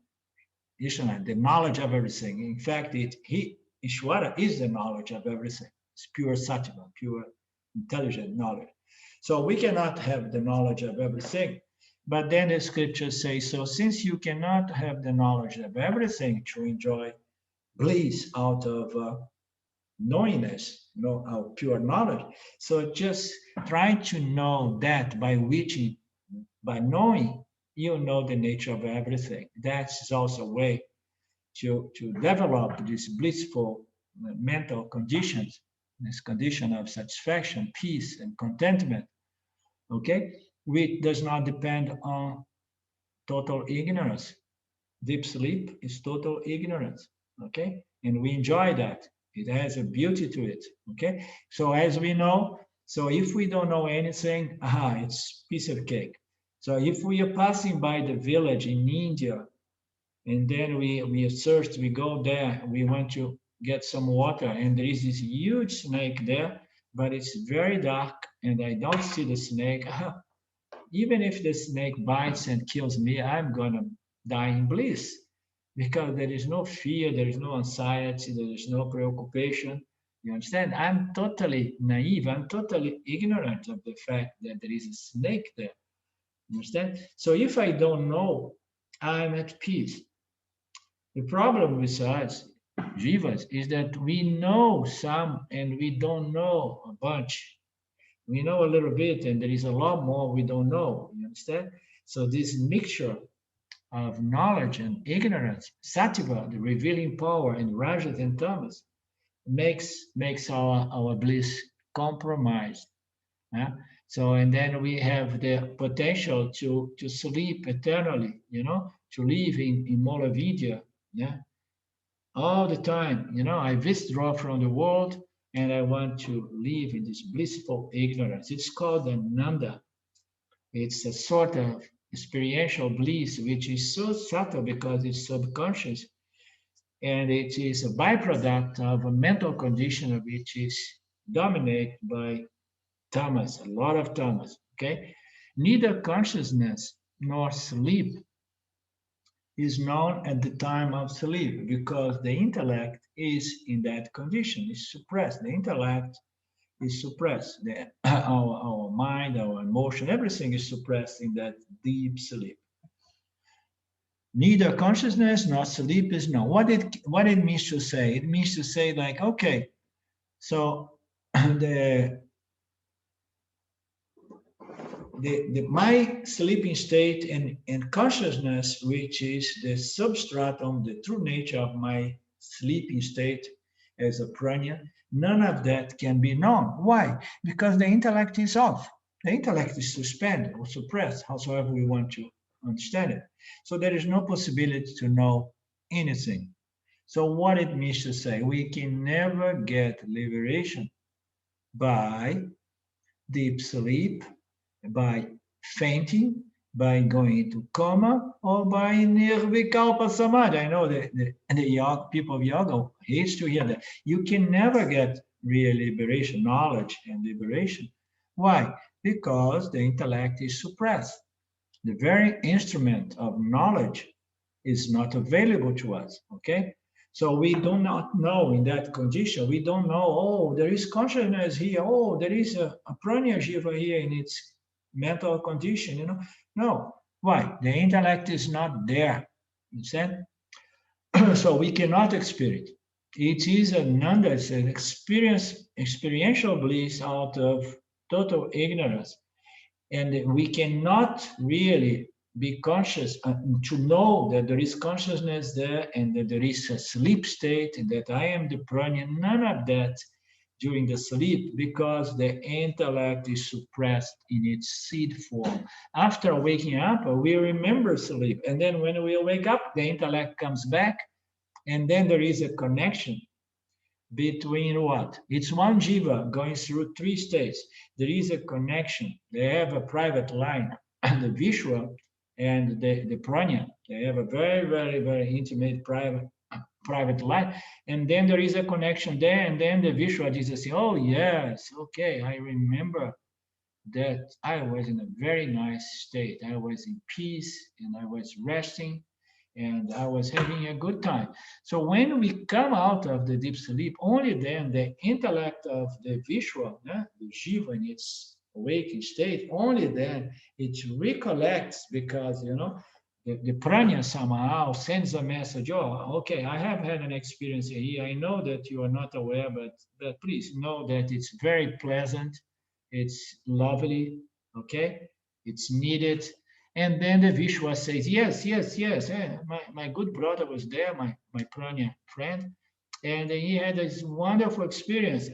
Ishvara, the knowledge of everything. In fact, Ishvara is the knowledge of everything. It's pure sattva, pure intelligent knowledge. So we cannot have the knowledge of everything. But then the scriptures say, so since you cannot have the knowledge of everything to enjoy bliss out of knowingness, our pure knowledge. So just try to know that by knowing, you know the nature of everything. That's also a way to develop these blissful mental conditions, this condition of satisfaction, peace, and contentment, okay? Which does not depend on total ignorance. Deep sleep is total ignorance, okay? And we enjoy that. It has a beauty to it, okay? So as we know, so if we don't know anything, it's piece of cake. So if we are passing by the village in India, and then we search, we go there, we want to get some water, and there is this huge snake there, but it's very dark, and I don't see the snake. Even if the snake bites and kills me, I'm gonna die in bliss, because there is no fear, there is no anxiety, there is no preoccupation. You understand? I'm totally naive, I'm totally ignorant of the fact that there is a snake there. You understand? So if I don't know, I'm at peace. The problem with us, jivas, is that we know some and we don't know a bunch. We know a little bit and there is a lot more we don't know. You understand? So this mixture of knowledge and ignorance, sattva, the revealing power, and rajas and tamas, makes our bliss compromised. Yeah? So, and then we have the potential to sleep eternally, to live in Molavidya, yeah, all the time. I withdraw from the world and I want to live in this blissful ignorance. It's called Ananda. It's a sort of experiential bliss, which is so subtle because it's subconscious. And it is a byproduct of a mental condition which is dominated by tamas, a lot of tamas. Okay? Neither consciousness nor sleep is known at the time of sleep because the intellect is in that condition, is suppressed. The intellect is suppressed. Our mind, our emotion, everything is suppressed in that deep sleep. Neither consciousness nor sleep is known. What it means to say? It means to say like, okay, so my sleeping state and consciousness, which is the substratum, the true nature of my sleeping state as a prana, none of that can be known. Why? Because the intellect is off. The intellect is suspended or suppressed, howsoever we want to understand it. So there is no possibility to know anything. So what it means to say, we can never get liberation by deep sleep, by fainting, by going into coma, or by nirvikalpa samadhi. I know the yoga, people of yoga hates to hear that. You can never get real liberation, knowledge and liberation. Why? Because the intellect is suppressed. The very instrument of knowledge is not available to us, okay? So we do not know in that condition, we don't know, oh, there is consciousness here, oh, there is a prana jiva here in its mental condition, No. Why? The intellect is not there, you understand? So we cannot experience. It is Ananda, it's an experiential bliss out of total ignorance. And we cannot really be conscious to know that there is consciousness there and that there is a sleep state and that I am the prana, none of that during the sleep because the intellect is suppressed in its seed form. After waking up, we remember sleep. And then when we wake up, the intellect comes back and then there is a connection between what? It's one jiva going through three states. There is a connection. They have a private line, the Vishwa and the prana. They have a very, very, very intimate private line. And then there is a connection there. And then the Vishwa Jesus says, oh, yes, okay, I remember that I was in a very nice state. I was in peace and I was resting and I was having a good time. So when we come out of the deep sleep, only then the intellect of the Vishwa, the Jiva in its awakened state, only then it recollects because, the prana somehow sends a message. Oh, okay, I have had an experience here. I know that you are not aware, but please know that it's very pleasant. It's lovely. Okay, it's needed. And then the Vishwa says, yes, yes, yes. My good brother was there, my prana friend, and he had this wonderful experience.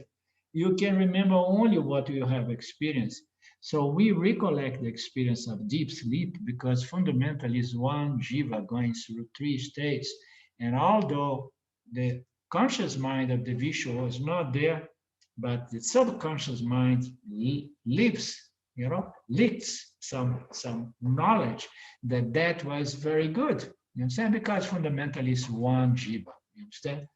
You can remember only what you have experienced. So we recollect the experience of deep sleep because fundamentally is one jiva going through three states. And although the conscious mind of the visual is not there, but the subconscious mind lives, leaks some knowledge that was very good. You understand? Because fundamentally it's one jiva. You understand?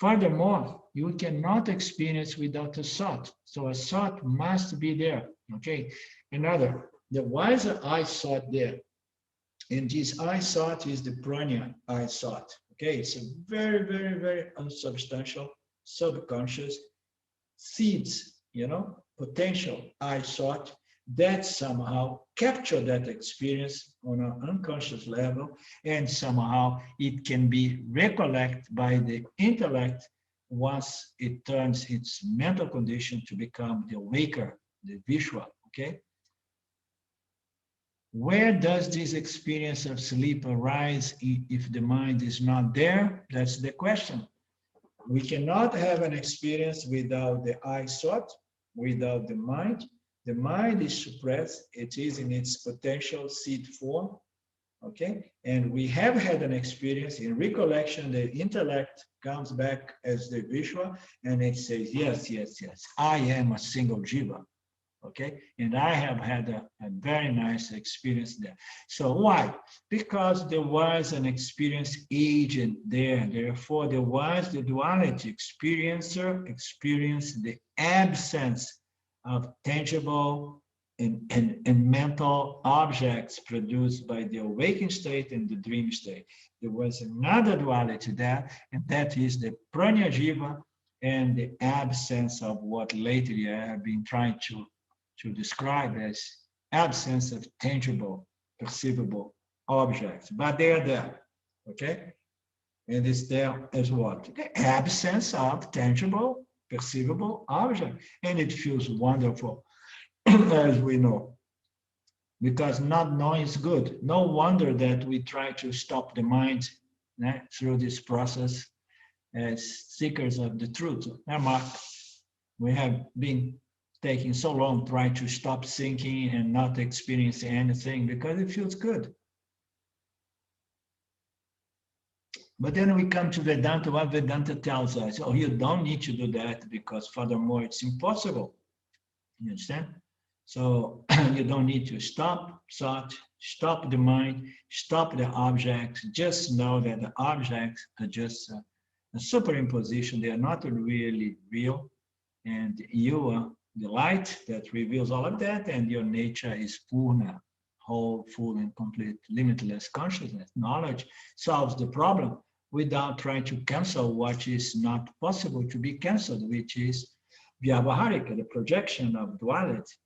Furthermore, you cannot experience without a thought. So a thought must be there. Okay. Another, the wiser I thought there. And this I thought is the prana I thought. Okay. It's a very, very, very unsubstantial, subconscious seeds, potential I thought that somehow capture that experience on an unconscious level, and somehow it can be recollected by the intellect once it turns its mental condition to become the waker, the visual. Okay. Where does this experience of sleep arise if the mind is not there? That's the question. We cannot have an experience without the I thought, without the mind. The mind is suppressed. It is in its potential seed form. Okay. And we have had an experience in recollection. The intellect comes back as the visual and it says, yes, yes, yes, I am a single jiva. Okay, and I have had a very nice experience there. So why? Because there was an experience agent there. Therefore, there was the duality. Experiencer experienced the absence of tangible and mental objects produced by the awakened state and the dream state. There was another duality there, and that is the prana jiva and the absence of what lately I have been trying to describe as absence of tangible, perceivable objects, but they are there, okay? And it's there as what? The absence of tangible, perceivable object. And it feels wonderful, as we know, because not knowing is good. No wonder that we try to stop the mind through this process as seekers of the truth. Mark, we have been taking so long trying to stop thinking and not experiencing anything because it feels good. But then we come to Vedanta. What Vedanta tells us, oh, you don't need to do that because furthermore, it's impossible. You understand? So you don't need to stop thought, stop the mind, stop the objects. Just know that the objects are just a superimposition. They are not really real. And you are the light that reveals all of that, and your nature is Purna, whole, full, and complete, limitless consciousness. Knowledge solves the problem without trying to cancel what is not possible to be canceled, which is Vyavaharika, the projection of duality,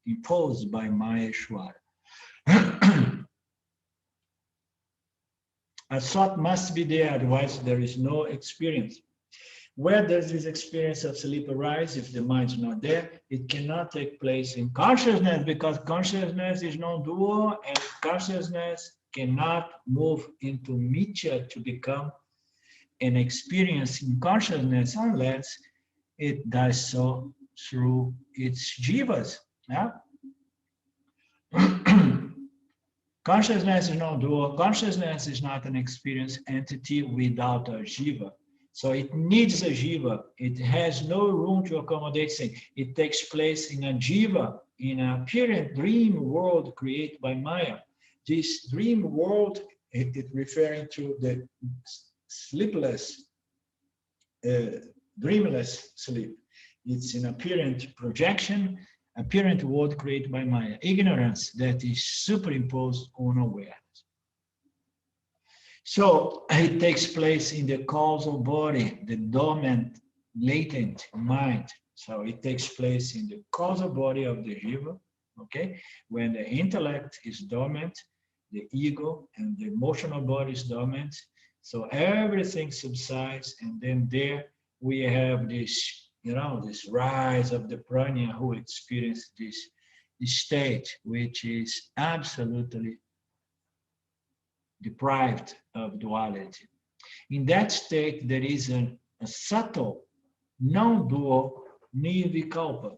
imposed by Maheshwara. A thought must be there, otherwise there is no experience. Where does this experience of sleep arise? If the mind is not there, it cannot take place in consciousness because consciousness is non-dual and consciousness cannot move into mithya to become an experience in consciousness unless it does so through its jivas. Yeah? Consciousness is non-dual. Consciousness is not an experience entity without a jiva. So it needs a jiva. It has no room to accommodate things. It takes place in a jiva, in an apparent dream world created by Maya. This dream world, it referring to the sleepless, dreamless sleep. It's an apparent projection, apparent world created by Maya. Ignorance that is superimposed on awareness. So it takes place in the causal body, the dormant, latent mind. So it takes place in the causal body of the jiva, okay? When the intellect is dormant the ego, and the emotional body is dominant. So everything subsides, and then there we have this, this rise of the prana who experience this state, which is absolutely deprived of duality. In that state, there is a subtle, non-dual nirvikalpa.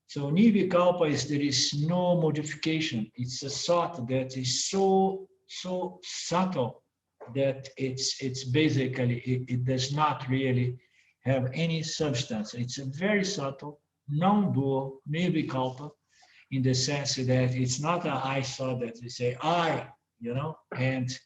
So nirvikalpa is there is no modification. It's a thought that is so subtle that it's basically it does not really have any substance. It's a very subtle, non-dual nirvikalpa, in the sense that it's not an I thought that you say I, and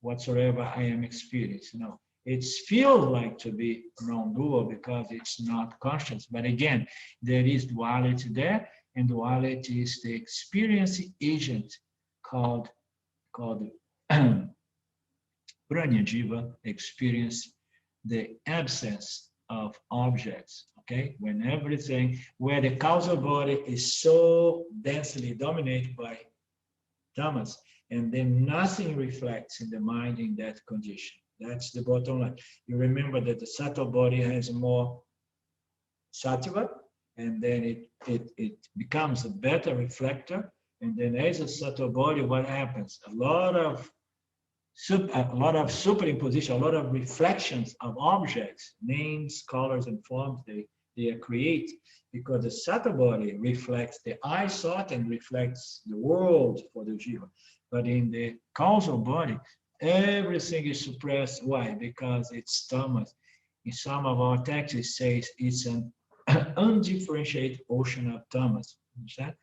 whatsoever I am experiencing. No, it feels like to be non-dual because it's not conscious. But again, there is duality there, and duality is the experience agent called Pranya Jiva, experience the absence of objects. Okay, when everything, where the causal body is so densely dominated by tamas, and then nothing reflects in the mind in that condition. That's the bottom line. You remember that the subtle body has more sattva, and then it becomes a better reflector. And then as a subtle body, what happens? A lot of superimposition, a lot of reflections of objects, names, colors, and forms they create, because the subtle body reflects the I thought and reflects the world for the jiva. But in the causal body, everything is suppressed. Why? Because it's tamas. In some of our texts, it says it's an undifferentiated ocean of tamas. Understand?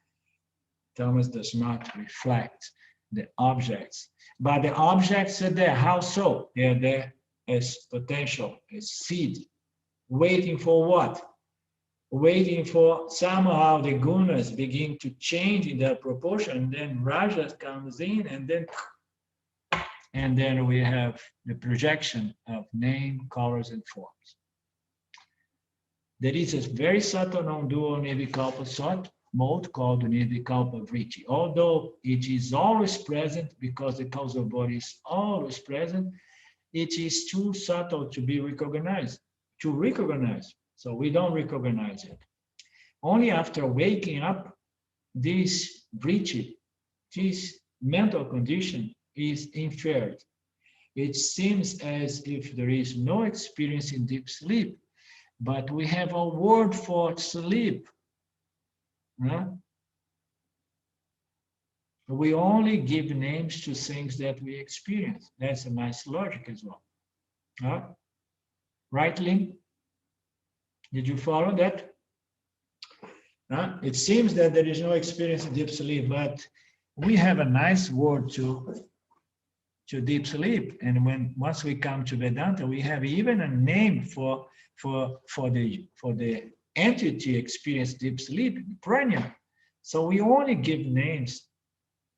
Tamas does not reflect the objects. But the objects are there. How so? They're there as potential, as seed. Waiting for what? Waiting for somehow the gunas begin to change in their proportion, and then rajas comes in, and then we have the projection of name, colors, and forms. There is a very subtle non-dual nirvikalpa thought mode called nirvikalpa vritti. Although it is always present because the causal body is always present, it is too subtle to be recognized, So we don't recognize it. Only after waking up, this vritti, this mental condition is inferred. It seems as if there is no experience in deep sleep, but we have a word for sleep. Huh? We only give names to things that we experience. That's a nice logic as well. Huh? Right, Lynn? Did you follow that? It seems that there is no experience in deep sleep, but we have a nice word to deep sleep. And once we come to Vedanta, we have even a name for the entity experience deep sleep, prana. So we only give names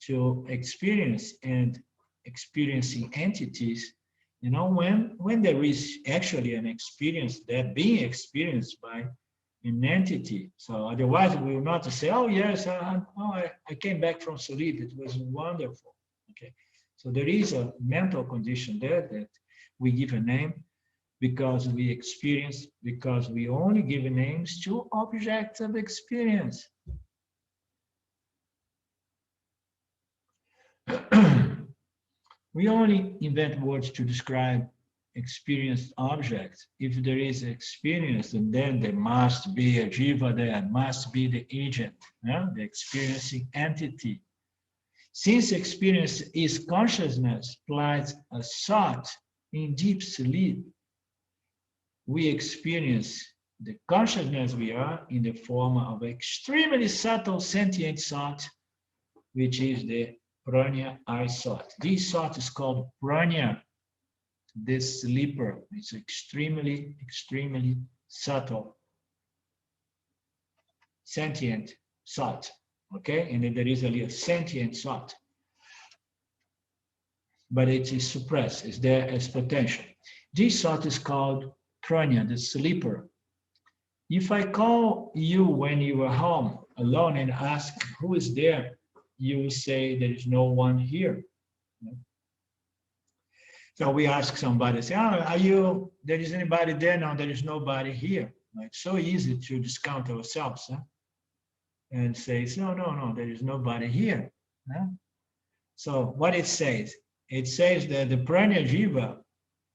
to experience and experiencing entities, when there is actually an experience that being experienced by an entity. So otherwise we will not say, oh yes, I came back from sleep, it was wonderful. Okay, so there is a mental condition there that we give a name because we experience, because we only give names to objects of experience. We only invent words to describe experienced objects. If there is experience, then there must be a jiva, there must be the agent, the experiencing entity. Since experience is consciousness plus a thought in deep sleep, we experience the consciousness we are in the form of extremely subtle sentient thought, which is the prana I thought. This thought is called prana, the sleeper. It's extremely, extremely subtle sentient thought. Okay, and then there is a sentient thought, but it is suppressed. It's there as potential. This thought is called prana, the sleeper. If I call you when you are home alone and ask who is there, you say there is no one here. So we ask somebody, say, oh, are you, there is anybody there? No, there is nobody here. It's so easy to discount ourselves, huh? And say, no, there is nobody here. Huh? So what it says that the prana jiva,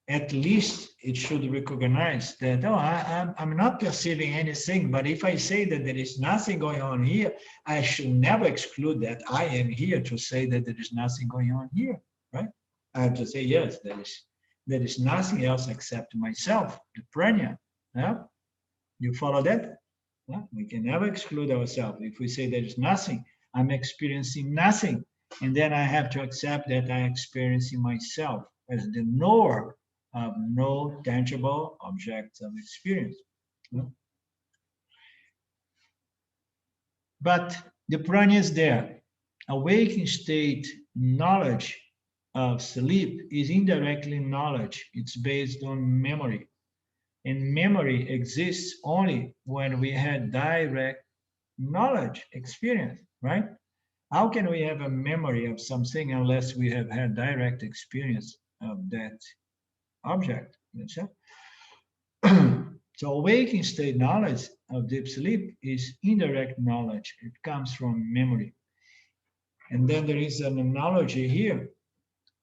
at least it should recognize that, oh, I'm not perceiving anything, but if I say that there is nothing going on here, I should never exclude that I am here to say that there is nothing going on here, right? I have to say, yes, there is nothing else except myself, the prana. Yeah? You follow that? Yeah? We can never exclude ourselves. If we say there is nothing, I'm experiencing nothing. And then I have to accept that I'm experiencing myself as the knower of no tangible objects of experience. Yeah? But the prana is there. Awakened state knowledge of sleep is indirectly knowledge. It's based on memory. And memory exists only when we had direct knowledge, experience, right? How can we have a memory of something unless we have had direct experience of that object? So awakened state knowledge of deep sleep is indirect knowledge. It comes from memory. And then there is an analogy here.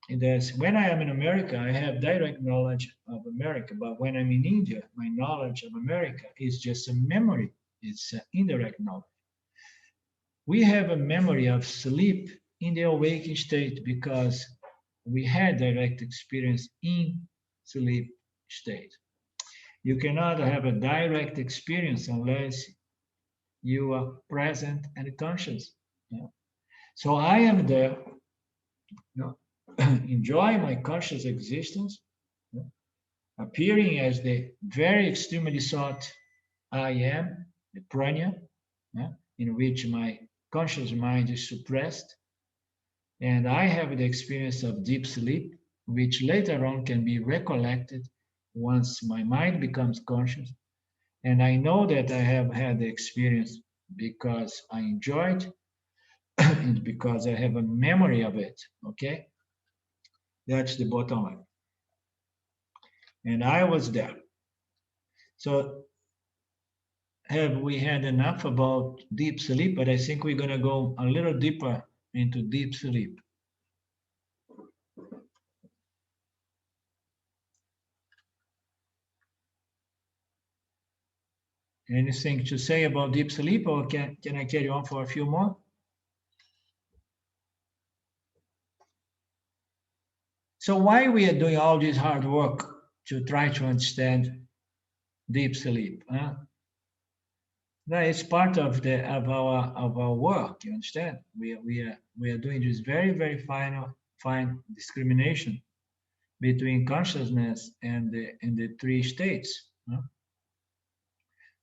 That's when I am in America, I have direct knowledge of America. But when I'm in India, my knowledge of America is just a memory. It's an indirect knowledge. We have a memory of sleep in the awakened state because we had direct experience in sleep state. You cannot have a direct experience unless you are present and conscious. Yeah. So I am there, enjoy my conscious existence, appearing as the very extremely sought I am, the prana, in which my conscious mind is suppressed. And I have the experience of deep sleep, which later on can be recollected once my mind becomes conscious. And I know that I have had the experience because I enjoyed and because I have a memory of it, okay? That's the bottom line. And I was there. So have we had enough about deep sleep? But I think we're going to go a little deeper into deep sleep. Anything to say about deep sleep, or can I carry on for a few more? So why we are doing all this hard work to try to understand deep sleep? Huh? That is part of our work. You understand? We are doing this very fine discrimination between consciousness and the three states. Huh?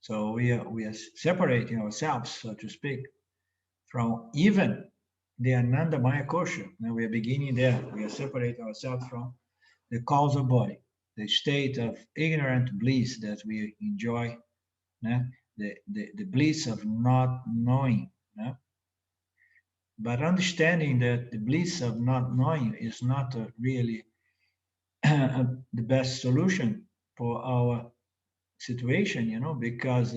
So we are separating ourselves, so to speak, from even the Anandamaya kosha. Now we are beginning there. We are separating ourselves from the causal body, the state of ignorant bliss that we enjoy, the bliss of not knowing. But understanding that the bliss of not knowing is not really the best solution for our situation, because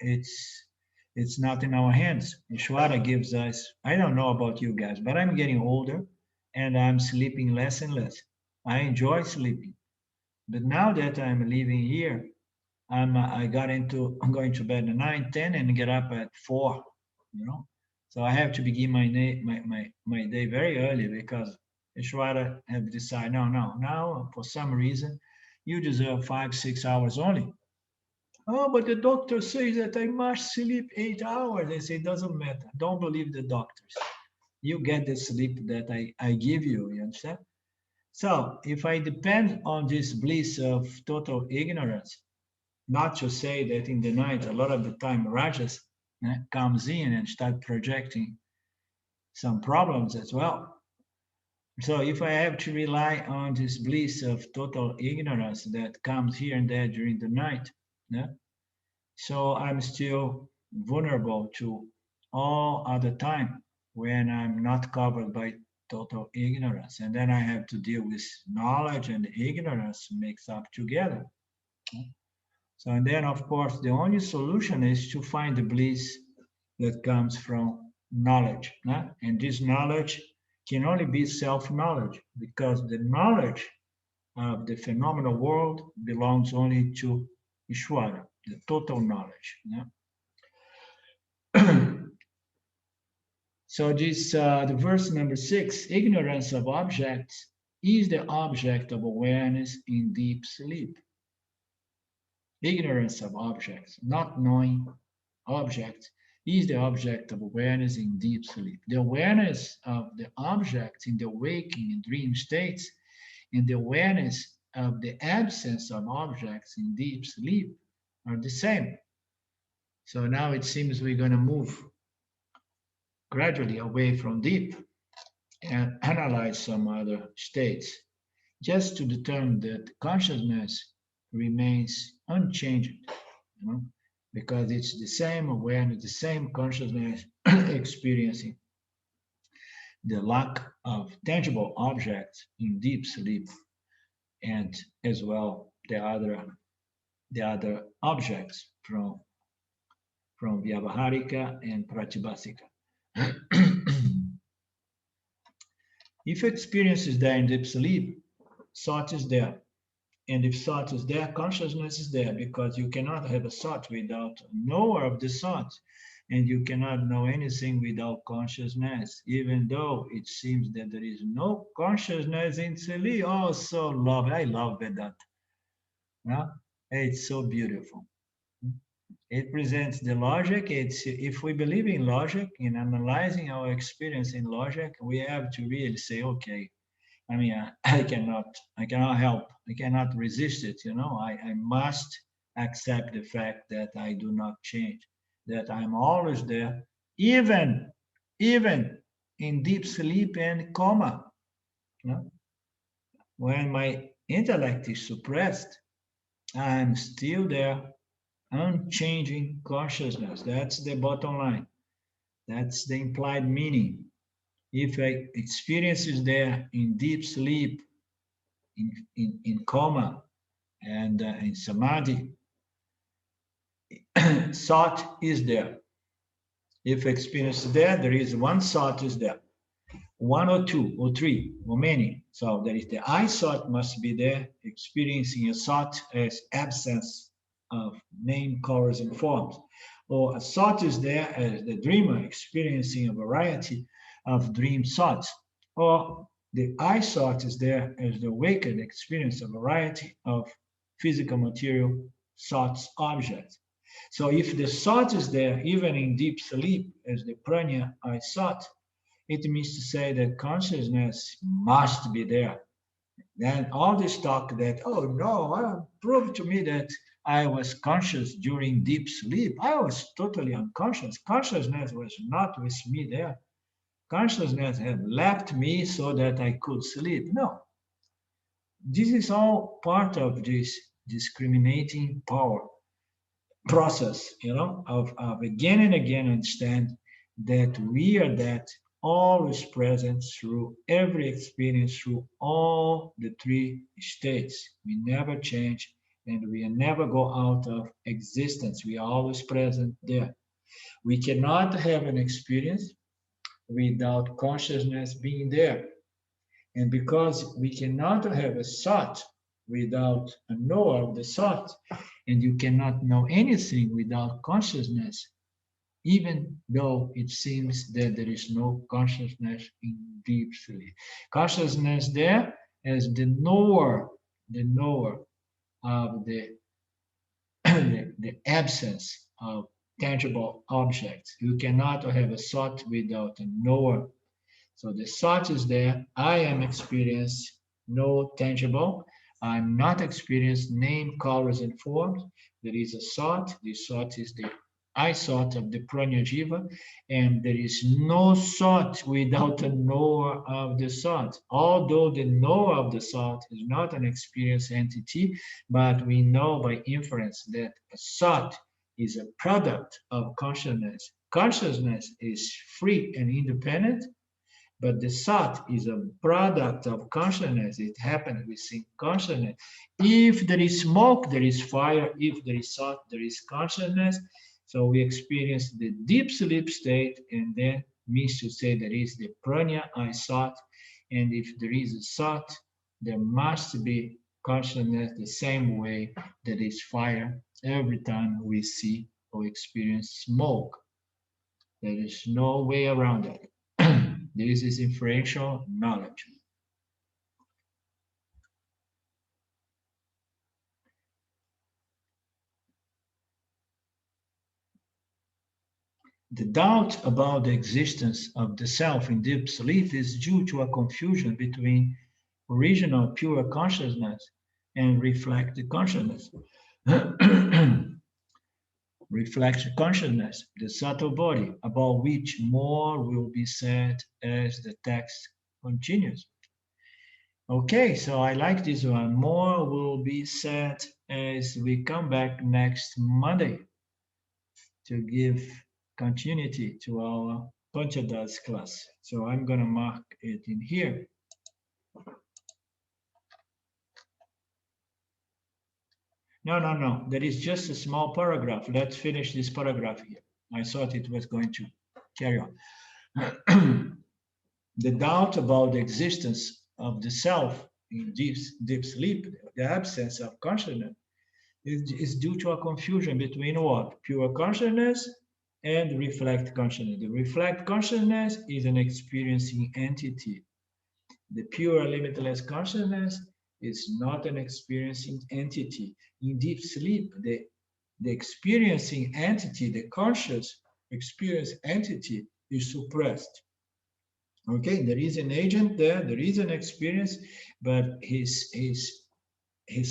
it's not in our hands. Ishvara gives us, I don't know about you guys, but I'm getting older and I'm sleeping less and less. I enjoy sleeping. But now that I'm living here, I'm going to bed at 9, 10 and get up at 4, So I have to begin my day very early because Ishvara have decided, no, now for some reason, you deserve 5, 6 hours only. Oh, but the doctor says that I must sleep 8 hours. I say, it doesn't matter. Don't believe the doctors. You get the sleep that I give you, you understand? So if I depend on this bliss of total ignorance, not to say that in the night, a lot of the time, Rajas comes in and start projecting some problems as well. So if I have to rely on this bliss of total ignorance that comes here and there during the night, so I'm still vulnerable to all other time when I'm not covered by total ignorance. And then I have to deal with knowledge and ignorance mixed up together. So, and then of course, the only solution is to find the bliss that comes from knowledge. And this knowledge can only be self-knowledge, because the knowledge of the phenomenal world belongs only to Ishvara, the total knowledge. So this, the verse number 6, ignorance of objects is the object of awareness in deep sleep. Ignorance of objects, not knowing objects, is the object of awareness in deep sleep. The awareness of the objects in the waking and dream states, and the awareness of the absence of objects in deep sleep are the same. So now it seems we're going to move gradually away from deep and analyze some other states, just to determine that consciousness remains unchanged, because it's the same awareness, the same consciousness experiencing the lack of tangible objects in deep sleep, and as well the other objects from Vyavaharika and Pratibhasika. If experience is there in deep sleep, thought is there. And if thought is there, consciousness is there, because you cannot have a thought without a knower of the thought. And you cannot know anything without consciousness, even though it seems that there is no consciousness in sleep. Oh, so lovely. I love Vedanta. Yeah? It's so beautiful. It presents the logic. It's, if we believe in logic, in analyzing our experience in logic, we have to really say, okay, I mean, I cannot help. I cannot resist it. I must accept the fact that I do not change, that I'm always there, even in deep sleep and coma. When my intellect is suppressed, I'm still there, unchanging consciousness. That's the bottom line. That's the implied meaning. If experience is there in deep sleep, in coma, and in samadhi, thought is there. If experience is there, there is one thought is there. One or two or three or many. So there is the I thought must be there, experiencing a thought as absence of name, colors, and forms. Or a thought is there as the dreamer experiencing a variety of dream thoughts. Or the I thought is there as the awakened experience a variety of physical material thoughts, objects. So if the thought is there, even in deep sleep, as the prana I thought, it means to say that consciousness must be there. Then all this talk that, oh no, prove to me that I was conscious during deep sleep. I was totally unconscious. Consciousness was not with me there. Consciousness had left me so that I could sleep. No. This is all part of this discriminating power process, of again and again understand that we are that always present through every experience, through all the three states. We never change and we never go out of existence. We are always present there. We cannot have an experience without consciousness being there. And because we cannot have a thought without a knower of the thought, and you cannot know anything without consciousness, even though it seems that there is no consciousness in deep sleep. Consciousness there as the knower of the absence of tangible objects. You cannot have a thought without a knower. So the thought is there. I am experienced, no tangible. I'm not experienced name, colors, and forms. There is a thought. This thought is the I thought of the prana jiva, and there is no thought without a knower of the thought. Although the knower of the thought is not an experienced entity, but we know by inference that a thought is a product of consciousness consciousness is free and independent, but the thought is a product of consciousness. It happens within consciousness. If there is smoke, there is fire. If there is thought, there is consciousness. So we experience the deep sleep state, and then means to say there is the prana, I thought. And if there is a thought, there must be consciousness the same way that is fire every time we see or experience smoke. There is no way around it. This is inferential knowledge. The doubt about the existence of the self in deep sleep is due to a confusion between original pure consciousness and reflected consciousness. Reflected consciousness, the subtle body, about which more will be said as the text continues. Okay, so I like this one. More will be said as we come back next Monday to give continuity to our Panchadasi class. So I'm going to mark it in here. No. There is just a small paragraph. Let's finish this paragraph here. I thought it was going to carry on. The doubt about the existence of the self in deep sleep, the absence of consciousness, is due to a confusion between what? Pure consciousness and reflect consciousness. The reflect consciousness is an experiencing entity. The pure limitless consciousness is not an experiencing entity. In deep sleep, the experiencing entity, the conscious experience entity, is suppressed. Okay, there is an agent there, there is an experience, but his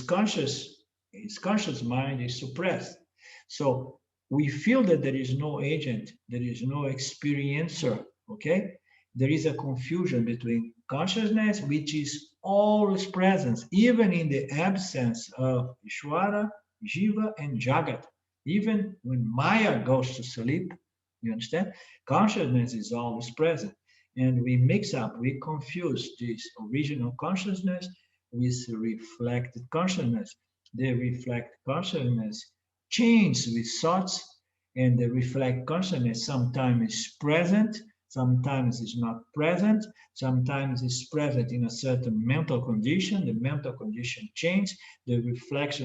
conscious mind is suppressed. So we feel that there is no agent, there is no experiencer. Okay, there is a confusion between consciousness, which is always present, even in the absence of Ishvara, Jiva, and Jagat. Even when Maya goes to sleep, you understand? Consciousness is always present. And we mix up, we confuse this original consciousness with reflected consciousness. The reflect consciousness changes with thoughts, and the reflect consciousness sometimes is present, sometimes is not present, sometimes is present in a certain mental condition. The mental condition changes, the reflect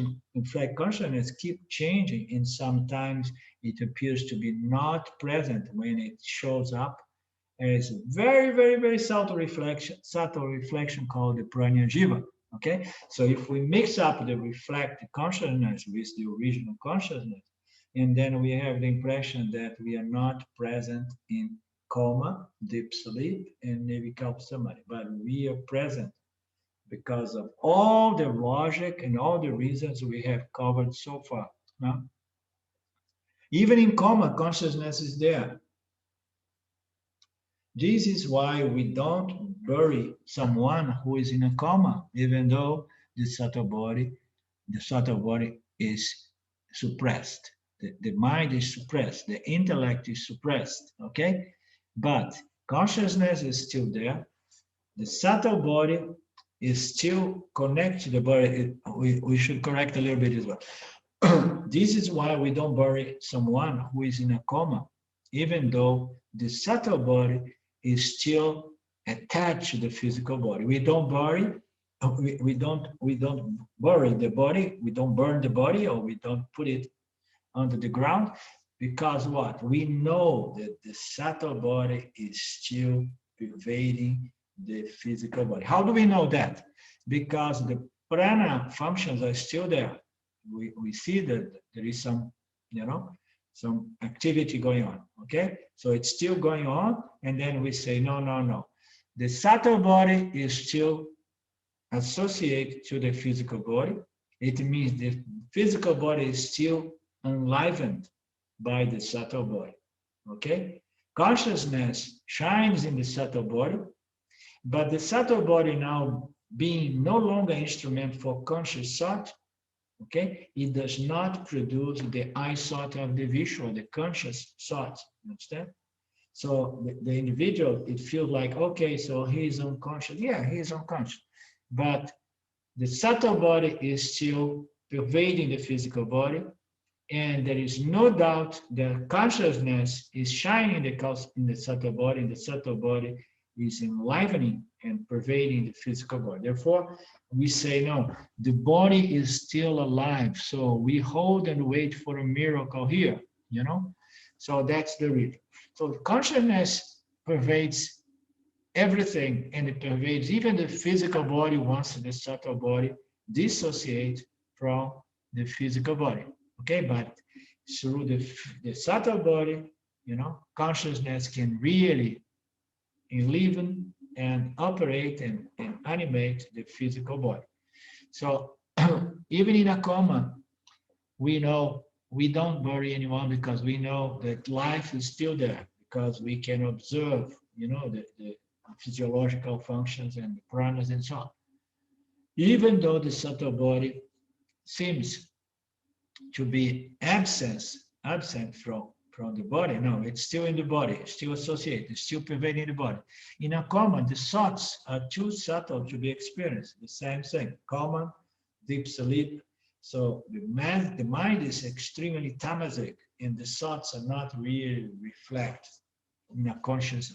consciousness keep changing, and sometimes it appears to be not present when it shows up as very, very, very subtle reflection called the prana jiva. Okay, so if we mix up the reflected consciousness with the original consciousness, and then we have the impression that we are not present in coma, deep sleep, and maybe samadhi, but we are present because of all the logic and all the reasons we have covered so far. No? Even in coma, consciousness is there. This is why we don't bury someone who is in a coma, even though the subtle body is suppressed. The mind is suppressed, the intellect is suppressed, okay? But consciousness is still there. The subtle body is still connected to the body. We should correct a little bit as well. This is why we don't bury someone who is in a coma, even though the subtle body is still attached to the physical body. We don't bury, we don't bury the body, we don't burn the body, or we don't put it under the ground, because what? We know that the subtle body is still pervading the physical body. How do we know that? Because the prana functions are still there. We see that there is some, some activity going on, okay? So it's still going on, and then we say, no. The subtle body is still associated to the physical body. It means the physical body is still enlivened by the subtle body, okay? Consciousness shines in the subtle body, but the subtle body now being no longer instrument for conscious thought, Okay, it does not produce the I thought of the visual, the conscious thought. You understand? So the individual, it feels like, okay, so he's unconscious. Yeah, he's unconscious. But the subtle body is still pervading the physical body. And there is no doubt that consciousness is shining in the subtle body, and the subtle body is enlivening and pervading the physical body. Therefore, we say, no, the body is still alive. So we hold and wait for a miracle here, you know? So that's the reason. So consciousness pervades everything, and it pervades even the physical body once the subtle body dissociates from the physical body. Okay, but through the subtle body, you know, consciousness can really enliven and operate and animate the physical body. So even in a coma, we know we don't bury anyone because we know that life is still there, because we can observe, you know, the physiological functions and the pranas and so on. Even though the subtle body seems to be absent from the body, no, it's still in the body, it's still associated, it's still pervading the body. In a coma, the thoughts are too subtle to be experienced. The same thing, coma, deep sleep. So the mind is extremely tamasic, and the thoughts are not really reflected in a conscious,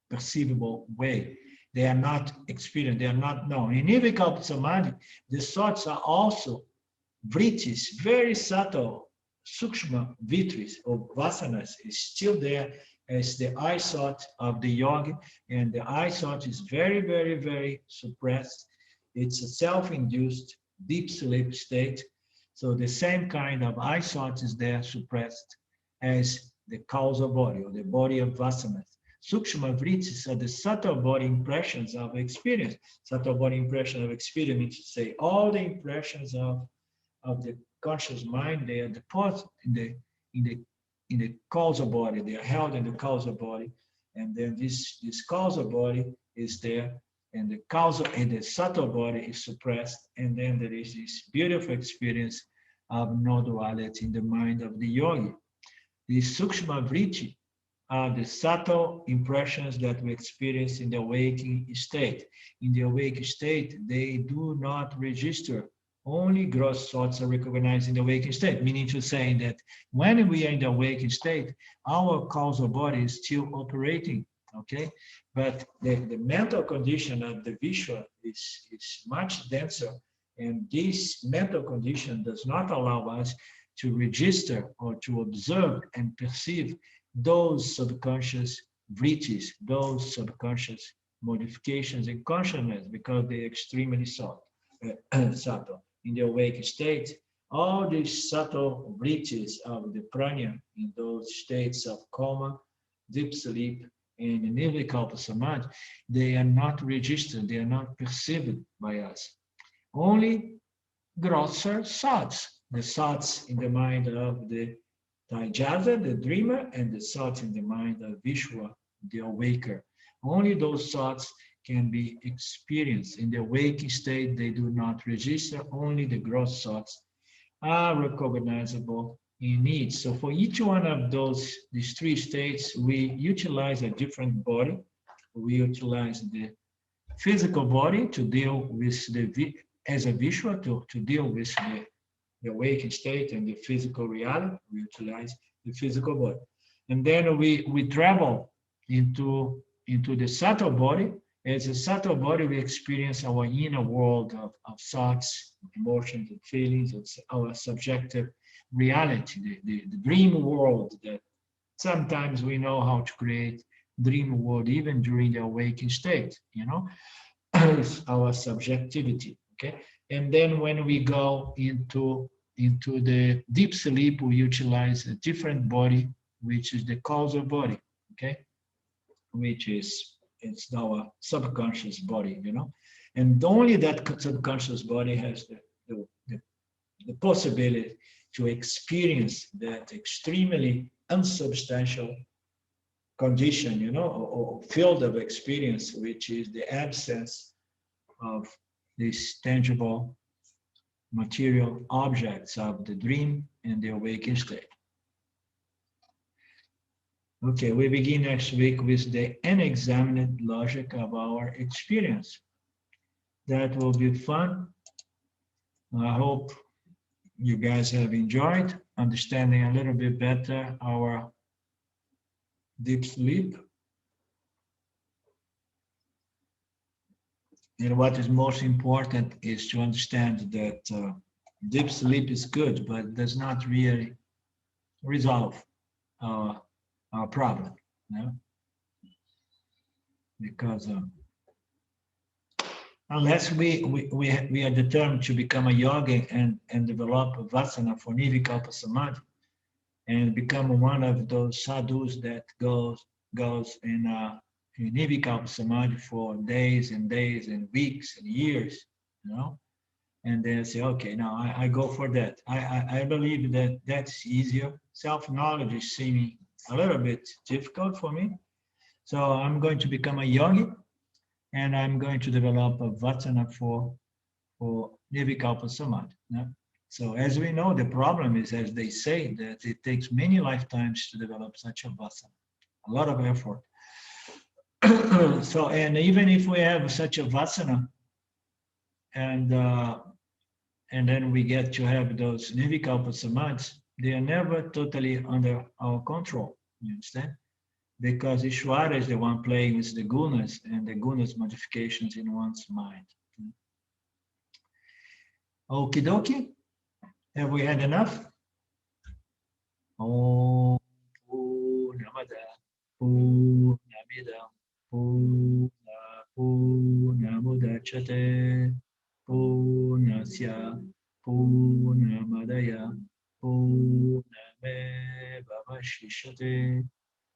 perceivable way. They are not experienced, they are not known. In Nirvikalpa Samadhi, the thoughts are also vrittis, very subtle, sukshma vitris or vasanas is still there as the I thought of the yogi, and the I thought is very, very, very suppressed. It's a self-induced deep sleep state. So the same kind of I thought is there suppressed as the causal body or the body of vasanas. Sukshma vrittis are the subtle body impressions of experience. Subtle body impression of experience means to say all the impressions of the conscious mind, they are deposited in the causal body. They are held in the causal body, and then this causal body is there, and the causal and the subtle body is suppressed, and then there is this beautiful experience of non-duality in the mind of the yogi. The sukshma vritti are the subtle impressions that we experience in the waking state. In the awake state, they do not register. Only gross thoughts are recognized in the waking state, meaning to say that when we are in the waking state, our causal body is still operating, okay? But the mental condition of the visual is much denser, and this mental condition does not allow us to register or to observe and perceive those subconscious vrittis, those subconscious modifications in consciousness, because they're extremely subtle. In the awake state, all these subtle vrittis of the prana in those states of coma, deep sleep, and nirvikalpa samadhi, they are not registered, they are not perceived by us. Only grosser thoughts, the thoughts in the mind of the Taijasa, the dreamer, and the thoughts in the mind of Vishwa, the awaker. Only those thoughts can be experienced. In the waking state, they do not register. Only the gross thoughts are recognizable in needs. So for each one of these three states, we utilize a different body. We utilize the physical body to deal with as a visual, to deal with the waking state and the physical reality. We utilize the physical body. And then we travel into the subtle body. As a subtle body, we experience our inner world of thoughts, emotions, and feelings, and our subjective reality, the dream world that sometimes we know how to create dream world even during the awakened state, you know, it's our subjectivity, okay? And then when we go into the deep sleep, we utilize a different body, which is the causal body, okay? Which is, it's our subconscious body, you know? And only that subconscious body has the possibility to experience that extremely unsubstantial condition, you know, or field of experience, which is the absence of this tangible material objects of the dream and the awakened state. Okay, we begin next week with the unexamined logic of our experience. That will be fun. I hope you guys have enjoyed understanding a little bit better our deep sleep. And what is most important is to understand that deep sleep is good, but does not really resolve our problem, you know? Because unless we are determined to become a yogi and develop a vasana for nirvikalpa samadhi and become one of those sadhus that goes in nirvikalpa samadhi for days and days and weeks and years, you know, and then say, okay, now I go for that. I believe that that's easier. Self-knowledge is seeming a little bit difficult for me. So I'm going to become a yogi and I'm going to develop a vasana for nirvikalpa samadhi. Yeah? So as we know, the problem is, as they say, that it takes many lifetimes to develop such a vasana, a lot of effort. So, and even if we have such a vasana, and then we get to have those nirvikalpa samadhis, they are never totally under our control. You understand? Because Ishvara is the one playing with the gunas and the gunas modifications in one's mind. Okie dokie. Have we had enough? Om Purnamada Purnamidam Purnamudachyate Purnasya Purnamadaya Purnamevavashishyate.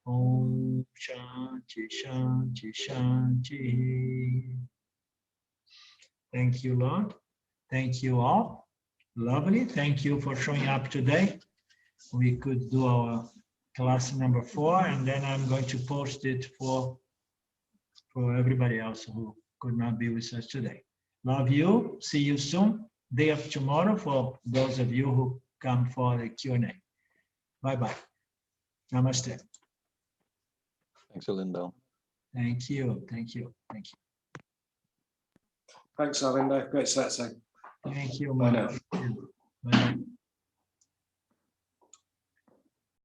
Om Shanti Shanti Shanti. Thank you, Lord. Thank you all. Lovely. Thank you for showing up today. We could do our class number 4, and then I'm going to post it for everybody else who could not be with us today. Love you. See you soon. Day of tomorrow for those of you who come for the Q&A. Bye-bye. Namaste. Thanks, Alindo. Thank you. Thank you. Thank you. Thanks, Alindo. Great set. Thank you. Bye now. Bye.